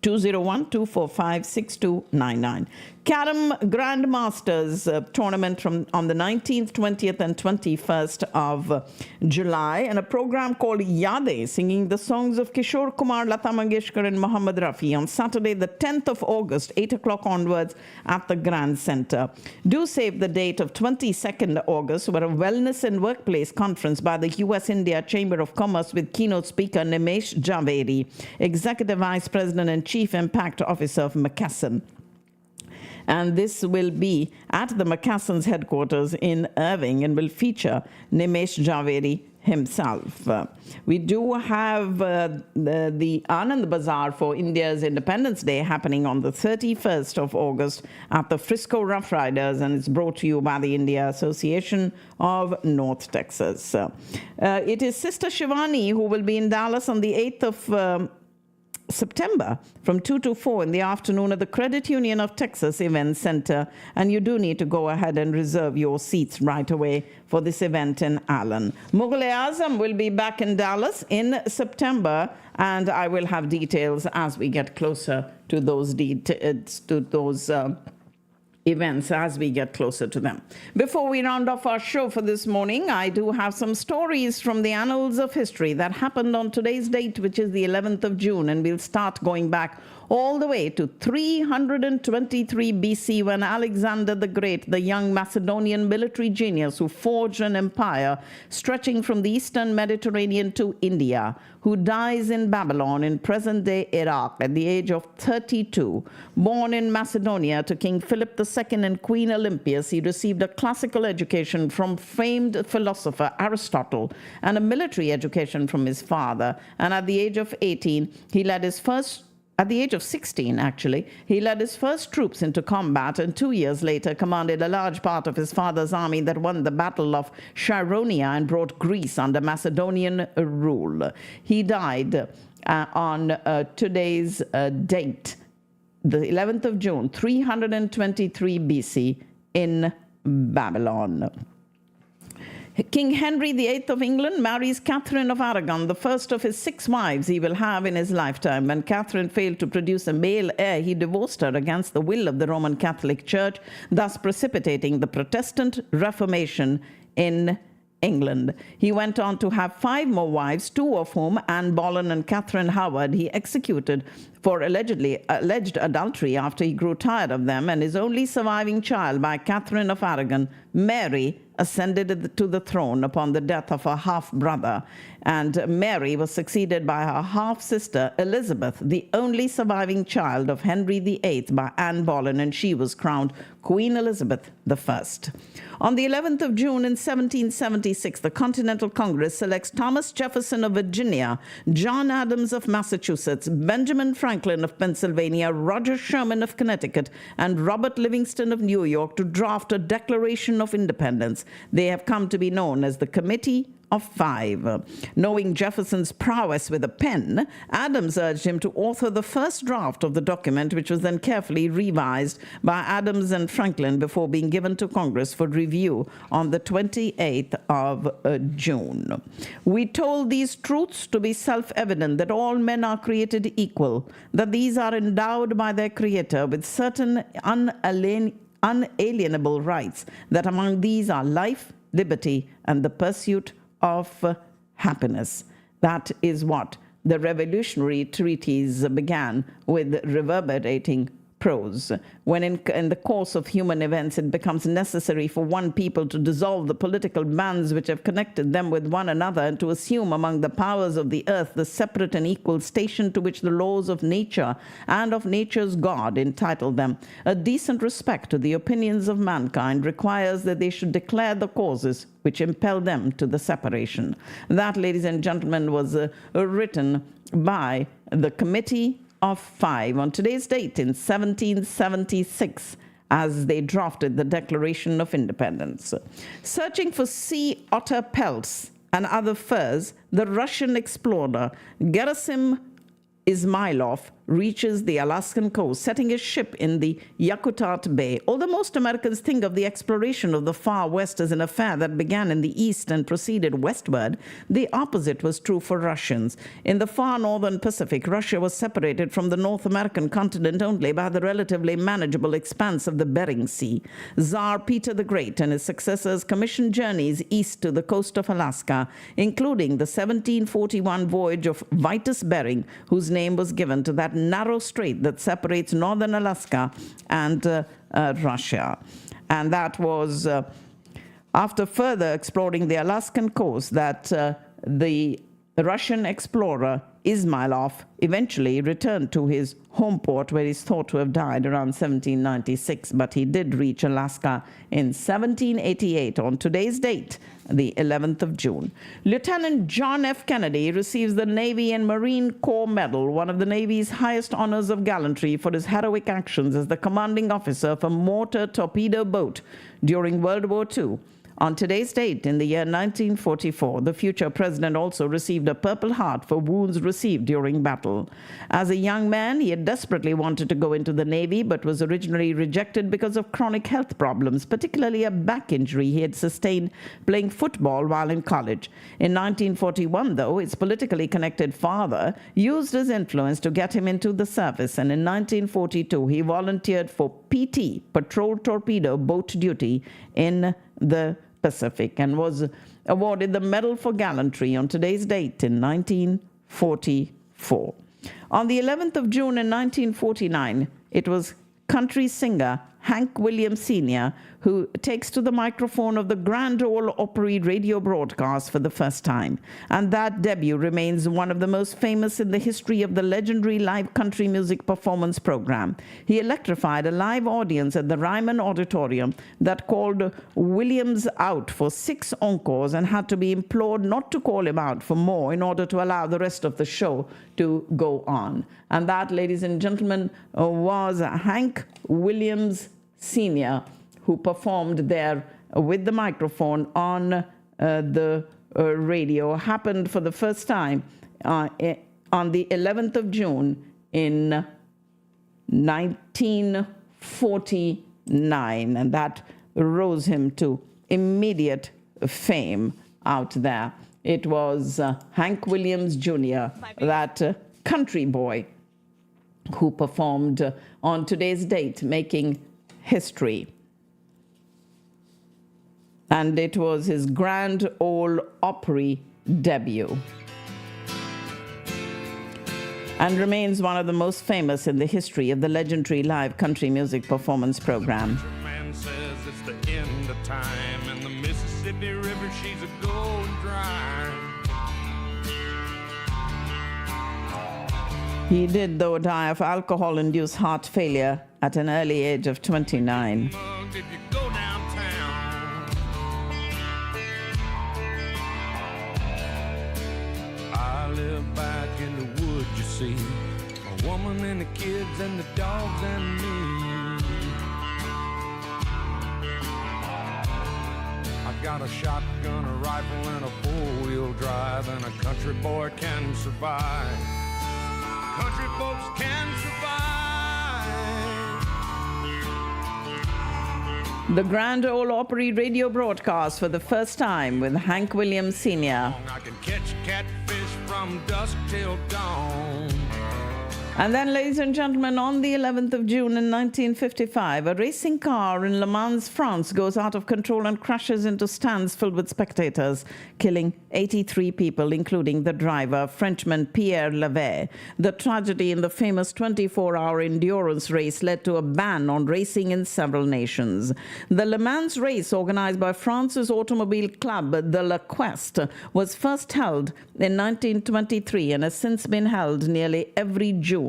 201-245-6299. Carom Grandmasters tournament on the 19th, 20th, and 21st of July, and a program called Yade, singing the songs of Kishore Kumar, Lata Mangeshkar, and Muhammad Rafi on Saturday, the 10th of August, 8 o'clock onwards at the Grand Center. Do save the date of 22nd August, where a wellness and workplace conference by the U.S.-India Chamber of Commerce with keynote speaker Nimesh Javeri, Executive Vice President and Chief Impact Officer of McKesson. And this will be at the McKesson's headquarters in Irving and will feature Nimesh Javeri himself. We do have the Anand Bazaar for India's Independence Day happening on the 31st of August at the Frisco Rough Riders, and it's brought to you by the India Association of North Texas. It is Sister Shivani who will be in Dallas on the 8th of September from 2 to 4 in the afternoon at the Credit Union of Texas Event Center, and you do need to go ahead and reserve your seats right away for this event in Allen. Mughal-e-Azam will be back in Dallas in September, and I will have details as we get closer to those events as we get closer to them. Before we round off our show for this morning, I do have some stories from the annals of history that happened on today's date, which is the 11th of June, and we'll start going back all the way to 323 BC, when Alexander the Great, the young Macedonian military genius who forged an empire stretching from the eastern Mediterranean to India, who dies in Babylon in present-day Iraq at the age of 32. Born in Macedonia to King Philip II and Queen Olympias, he received a classical education from famed philosopher Aristotle and a military education from his father. And at the age of 16, he led his first troops into combat, and 2 years later commanded a large part of his father's army that won the Battle of Chaeronea and brought Greece under Macedonian rule. He died on today's date, the 11th of June, 323 BC in Babylon. King Henry VIII of England marries Catherine of Aragon, the first of his 6 wives he will have in his lifetime. When Catherine failed to produce a male heir, he divorced her against the will of the Roman Catholic Church, thus precipitating the Protestant Reformation in England. He went on to have 5 more wives, 2 of whom, Anne Boleyn and Catherine Howard, he executed for alleged adultery after he grew tired of them, and his only surviving child by Catherine of Aragon, Mary, ascended to the throne upon the death of her half-brother, and Mary was succeeded by her half-sister Elizabeth, the only surviving child of Henry VIII by Anne Boleyn, and she was crowned Queen Elizabeth I. On the 11th of June in 1776, the Continental Congress selects Thomas Jefferson of Virginia, John Adams of Massachusetts, Benjamin Franklin of Pennsylvania, Roger Sherman of Connecticut, and Robert Livingston of New York to draft a Declaration of Independence. They have come to be known as the Committee of Five. Knowing Jefferson's prowess with a pen, Adams urged him to author the first draft of the document, which was then carefully revised by Adams and Franklin before being given to Congress for review on the 28th of June. We told these truths to be self-evident, that all men are created equal, that these are endowed by their Creator with certain unalienable rights, that among these are life, liberty, and the pursuit of happiness. That is what the revolutionary treaties began with, reverberating prose. When in the course of human events it becomes necessary for one people to dissolve the political bands which have connected them with one another, and to assume among the powers of the earth the separate and equal station to which the laws of nature and of nature's God entitle them, a decent respect to the opinions of mankind requires that they should declare the causes which impel them to the separation. That, ladies and gentlemen, was written by the Committee of Five on today's date in 1776, as they drafted the Declaration of Independence. Searching for sea otter pelts and other furs, the Russian explorer Gerasim Izmailov reaches the Alaskan coast, setting his ship in the Yakutat Bay. Although most Americans think of the exploration of the far west as an affair that began in the east and proceeded westward, the opposite was true for Russians. In the far northern Pacific, Russia was separated from the North American continent only by the relatively manageable expanse of the Bering Sea. Tsar Peter the Great and his successors commissioned journeys east to the coast of Alaska, including the 1741 voyage of Vitus Bering, whose name was given to that narrow strait that separates northern Alaska and Russia. And that was after further exploring the Alaskan coast that the Russian explorer Izmailov eventually returned to his home port, where he's thought to have died around 1796, but he did reach Alaska in 1788 on today's date, the 11th of June. Lieutenant John F. Kennedy receives the Navy and Marine Corps Medal, one of the Navy's highest honors of gallantry, for his heroic actions as the commanding officer of a mortar torpedo boat during World War II. On today's date, in the year 1944, the future president also received a Purple Heart for wounds received during battle. As a young man, he had desperately wanted to go into the Navy, but was originally rejected because of chronic health problems, particularly a back injury he had sustained playing football while in college. In 1941, though, his politically connected father used his influence to get him into the service, and in 1942, he volunteered for PT, Patrol Torpedo Boat Duty, in the Pacific, and was awarded the Medal for Gallantry on today's date in 1944. On the 11th of June in 1949, it was country singer Hank Williams Sr. who takes to the microphone of the Grand Ole Opry radio broadcast for the first time. And that debut remains one of the most famous in the history of the legendary live country music performance program. He electrified a live audience at the Ryman Auditorium that called Williams out for 6 encores and had to be implored not to call him out for more in order to allow the rest of the show to go on. And that, ladies and gentlemen, was Hank Williams Sr., who performed there with the microphone on the radio. Happened for the first time on the 11th of June in 1949, and that rose him to immediate fame out there. It was Hank Williams Jr., that country boy, who performed on today's date, making history. And it was his Grand Ole Opry debut. and remains one of the most famous in the history of the legendary live country music performance program. Man says it's the end of time, and the Mississippi River, she's a going dry. He did, though, die of alcohol-induced heart failure at an early age of 29. If you go downtown, I live back in the woods, you see, a woman and the kids and the dogs and me. I got a shotgun, a rifle, and a four-wheel drive, and a country boy can survive. Country folks can survive. The Grand Ole Opry radio broadcast for the first time with Hank Williams Sr. I can catch catfish from dusk till dawn. And then, ladies and gentlemen, on the 11th of June in 1955, a racing car in Le Mans, France goes out of control and crashes into stands filled with spectators, killing 83 people, including the driver, Frenchman Pierre Levet. The tragedy in the famous 24-hour endurance race led to a ban on racing in several nations. The Le Mans race, organized by France's automobile club, the Le Quest, was first held in 1923 and has since been held nearly every June.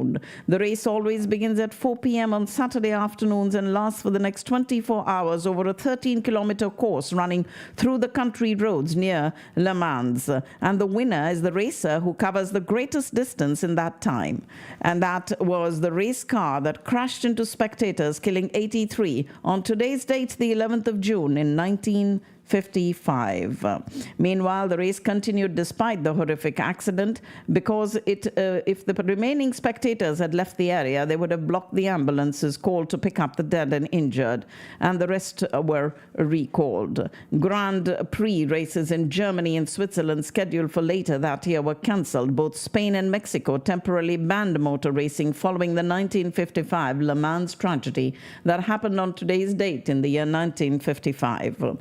The race always begins at 4 p.m. on Saturday afternoons and lasts for the next 24 hours over a 13-kilometer course running through the country roads near Le Mans. And the winner is the racer who covers the greatest distance in that time. And that was the race car that crashed into spectators, killing 83 on today's date, the 11th of June in 1955. Meanwhile, the race continued despite the horrific accident because if the remaining spectators had left the area, they would have blocked the ambulances called to pick up the dead and injured, and the rest were recalled. Grand Prix races in Germany and Switzerland scheduled for later that year were cancelled. Both Spain and Mexico temporarily banned motor racing following the 1955 Le Mans tragedy that happened on today's date in the year 1955.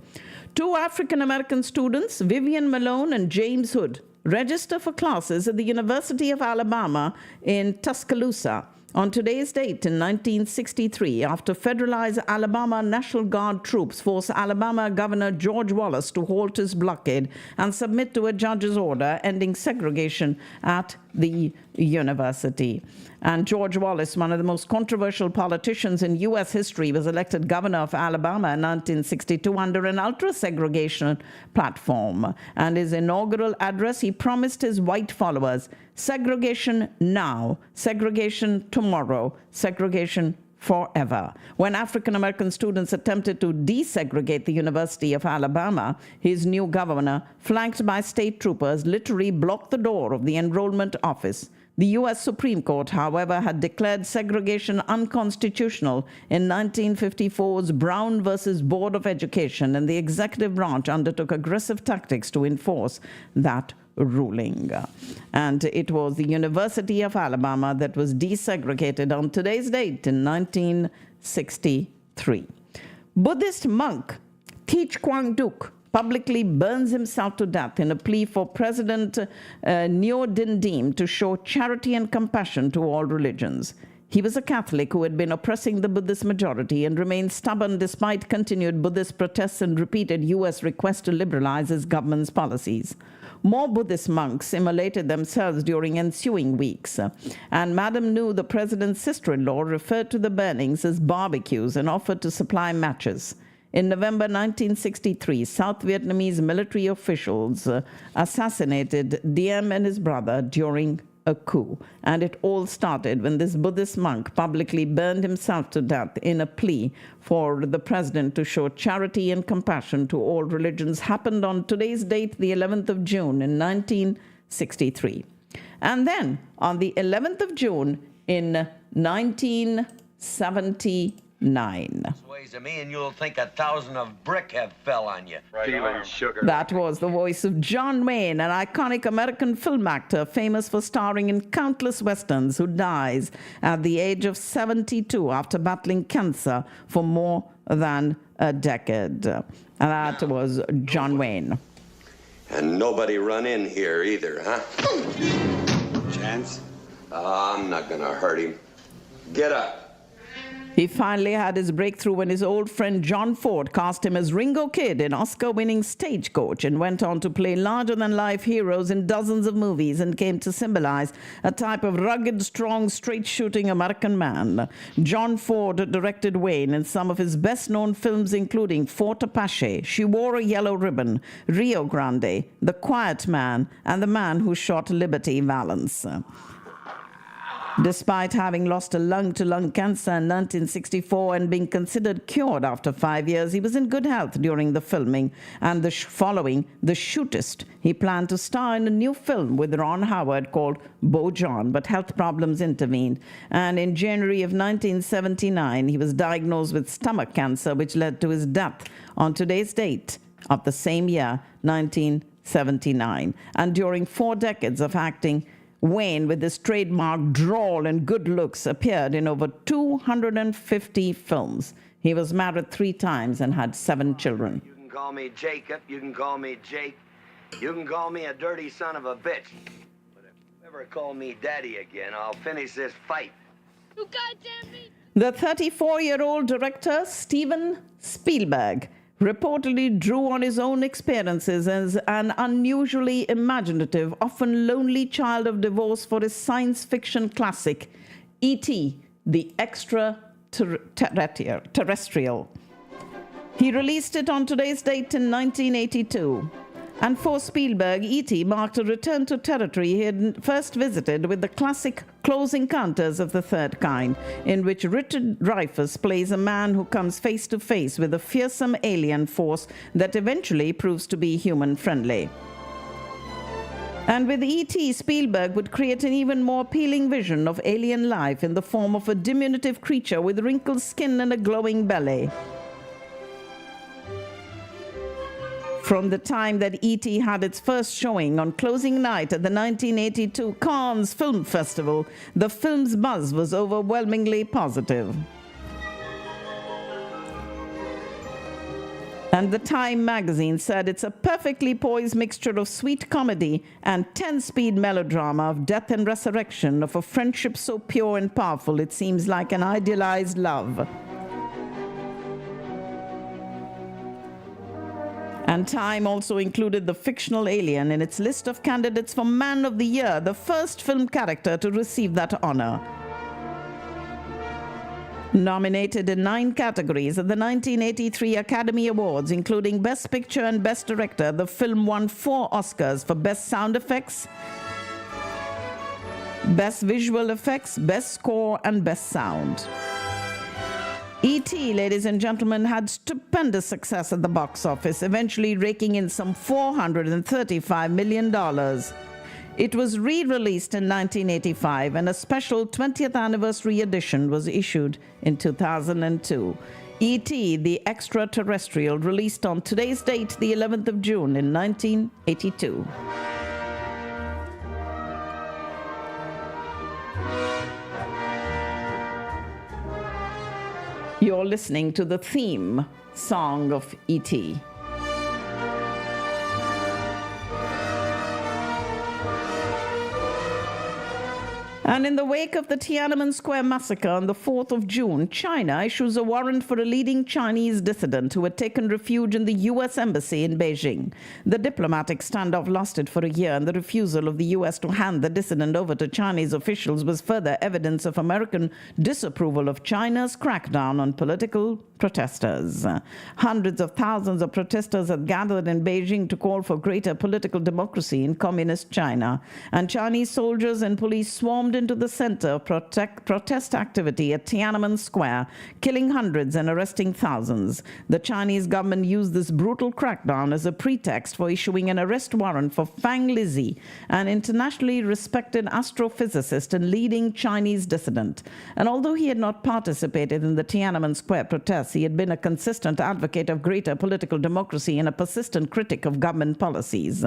Two African-American students, Vivian Malone and James Hood, register for classes at the University of Alabama in Tuscaloosa on today's date in 1963 after federalized Alabama National Guard troops forced Alabama Governor George Wallace to halt his blockade and submit to a judge's order ending segregation at the university. And George Wallace, one of the most controversial politicians in U.S. history, was elected governor of Alabama in 1962 under an ultra-segregation platform. And his inaugural address, he promised his white followers, segregation now, segregation tomorrow, segregation forever. When African-American students attempted to desegregate the University of Alabama, his new governor, flanked by state troopers, literally blocked the door of the enrollment office. The U.S. Supreme Court, however, had declared segregation unconstitutional in 1954's Brown versus Board of Education, and the executive branch undertook aggressive tactics to enforce that ruling. And it was the University of Alabama that was desegregated on today's date in 1963. Buddhist monk Thich Quang Duc publicly burns himself to death in a plea for President Ngo Dinh Diem to show charity and compassion to all religions. He was a Catholic who had been oppressing the Buddhist majority and remained stubborn despite continued Buddhist protests and repeated U.S. requests to liberalize his government's policies. More Buddhist monks immolated themselves during ensuing weeks, and Madame Nhu, the president's sister-in-law, referred to the burnings as barbecues and offered to supply matches. In November 1963, South Vietnamese military officials assassinated Diem and his brother during a coup. And it all started when this Buddhist monk publicly burned himself to death in a plea for the president to show charity and compassion to all religions. Happened on today's date, the 11th of June in 1963. And then on the 11th of June in 1979, Ways of me, and you'll think 1,000 of brick have fell on you. Feeling sugar. that was the voice of John Wayne, an iconic American film actor famous for starring in countless westerns, who dies at the age of 72 after battling cancer for more than a decade. And that was John Wayne. And nobody run in here either, huh? Chance? I'm not gonna hurt him. Get up. He finally had his breakthrough when his old friend John Ford cast him as Ringo Kid in Oscar-winning Stagecoach and went on to play larger-than-life heroes in dozens of movies and came to symbolize a type of rugged, strong, straight-shooting American man. John Ford directed Wayne in some of his best-known films including Fort Apache, She Wore a Yellow Ribbon, Rio Grande, The Quiet Man, and The Man Who Shot Liberty Valance. Despite having lost a lung to lung cancer in 1964 and being considered cured after 5 years, he was in good health during the filming, and following The Shootist, he planned to star in a new film with Ron Howard called Bo John, but health problems intervened, and in January of 1979, he was diagnosed with stomach cancer, which led to his death on today's date of the same year, 1979. And during 4 decades of acting, Wayne, with his trademark drawl and good looks, appeared in over 250 films. He was married 3 times and had 7 children. You can call me Jacob, you can call me Jake, you can call me a dirty son of a bitch. But if you ever call me daddy again, I'll finish this fight. You goddamn me! The 34-year-old director, Steven Spielberg, reportedly drew on his own experiences as an unusually imaginative, often lonely child of divorce for his science fiction classic, E.T., the Extraterrestrial. He released it on today's date in 1982. And for Spielberg, E.T. marked a return to territory he had first visited with the classic Close Encounters of the Third Kind, in which Richard Dreyfuss plays a man who comes face to face with a fearsome alien force that eventually proves to be human-friendly. And with E.T., Spielberg would create an even more appealing vision of alien life in the form of a diminutive creature with wrinkled skin and a glowing belly. From the time that E.T. had its first showing on closing night at the 1982 Cannes Film Festival, the film's buzz was overwhelmingly positive. And the Time magazine said it's a perfectly poised mixture of sweet comedy and 10-speed melodrama of death and resurrection, of a friendship so pure and powerful it seems like an idealized love. And Time also included the fictional alien in its list of candidates for Man of the Year, the first film character to receive that honor. Nominated in 9 categories at the 1983 Academy Awards, including Best Picture and Best Director, the film won 4 Oscars for Best Sound Effects, Best Visual Effects, Best Score, and Best Sound. E.T., ladies and gentlemen, had stupendous success at the box office, eventually raking in some $435 million. It was re-released in 1985, and a special 20th anniversary edition was issued in 2002. E.T., the Extraterrestrial, released on today's date, the 11th of June in 1982. You're listening to the theme song of E.T. And in the wake of the Tiananmen Square massacre on the 4th of June, China issues a warrant for a leading Chinese dissident who had taken refuge in the U.S. Embassy in Beijing. The diplomatic standoff lasted for a year, and the refusal of the U.S. to hand the dissident over to Chinese officials was further evidence of American disapproval of China's crackdown on political protesters. Hundreds of thousands of protesters had gathered in Beijing to call for greater political democracy in communist China, and Chinese soldiers and police swarmed into the center of protest activity at Tiananmen Square, killing hundreds and arresting thousands. The Chinese government used this brutal crackdown as a pretext for issuing an arrest warrant for Fang Lizhi, an internationally respected astrophysicist and leading Chinese dissident. And although he had not participated in the Tiananmen Square protests, he had been a consistent advocate of greater political democracy and a persistent critic of government policies.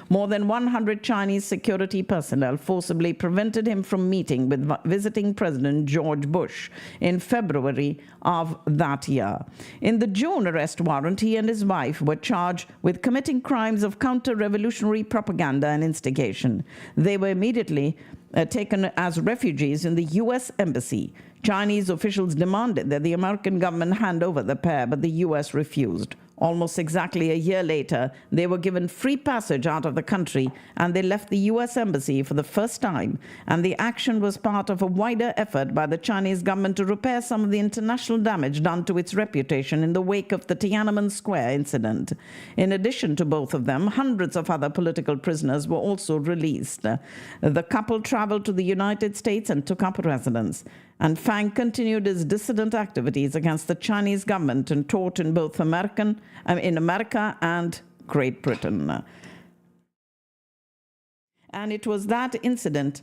More than 100 Chinese security personnel forcibly prevented him from meeting with visiting President George Bush in February of that year. In the June arrest warrant, he and his wife were charged with committing crimes of counter-revolutionary propaganda and instigation. They were immediately taken as refugees in the U.S. Embassy. Chinese officials demanded that the American government hand over the pair, but the U.S. refused. Almost exactly a year later, they were given free passage out of the country, and they left the U.S. Embassy for the first time. And the action was part of a wider effort by the Chinese government to repair some of the international damage done to its reputation in the wake of the Tiananmen Square incident. In addition to both of them, hundreds of other political prisoners were also released. The couple traveled to the United States and took up residence. And Fang continued his dissident activities against the Chinese government and taught in both America and Great Britain. And it was that incident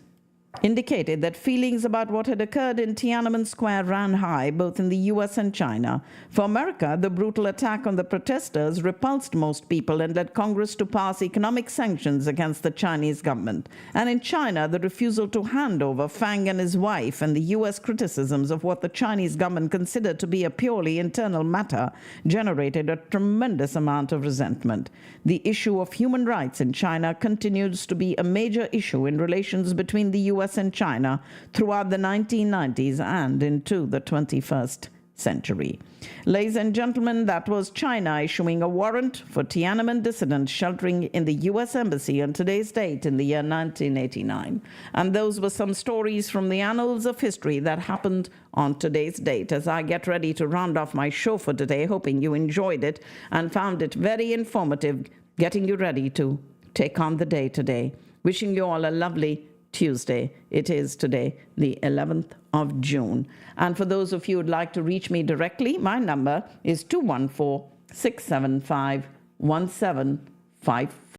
indicated that feelings about what had occurred in Tiananmen Square ran high, both in the U.S. and China. For America, the brutal attack on the protesters repulsed most people and led Congress to pass economic sanctions against the Chinese government. And in China, the refusal to hand over Fang and his wife and the U.S. criticisms of what the Chinese government considered to be a purely internal matter generated a tremendous amount of resentment. The issue of human rights in China continues to be a major issue in relations between the U.S. and China throughout the 1990s and into the 21st century. Ladies and gentlemen, that was China issuing a warrant for Tiananmen dissidents sheltering in the U.S. Embassy on today's date in the year 1989. And those were some stories from the annals of history that happened on today's date. As I get ready to round off my show for today, hoping you enjoyed it and found it very informative, getting you ready to take on the day today. Wishing you all a lovely Tuesday. It is today, the 11th of June. And for those of you who would like to reach me directly, my number is 214-675-1754.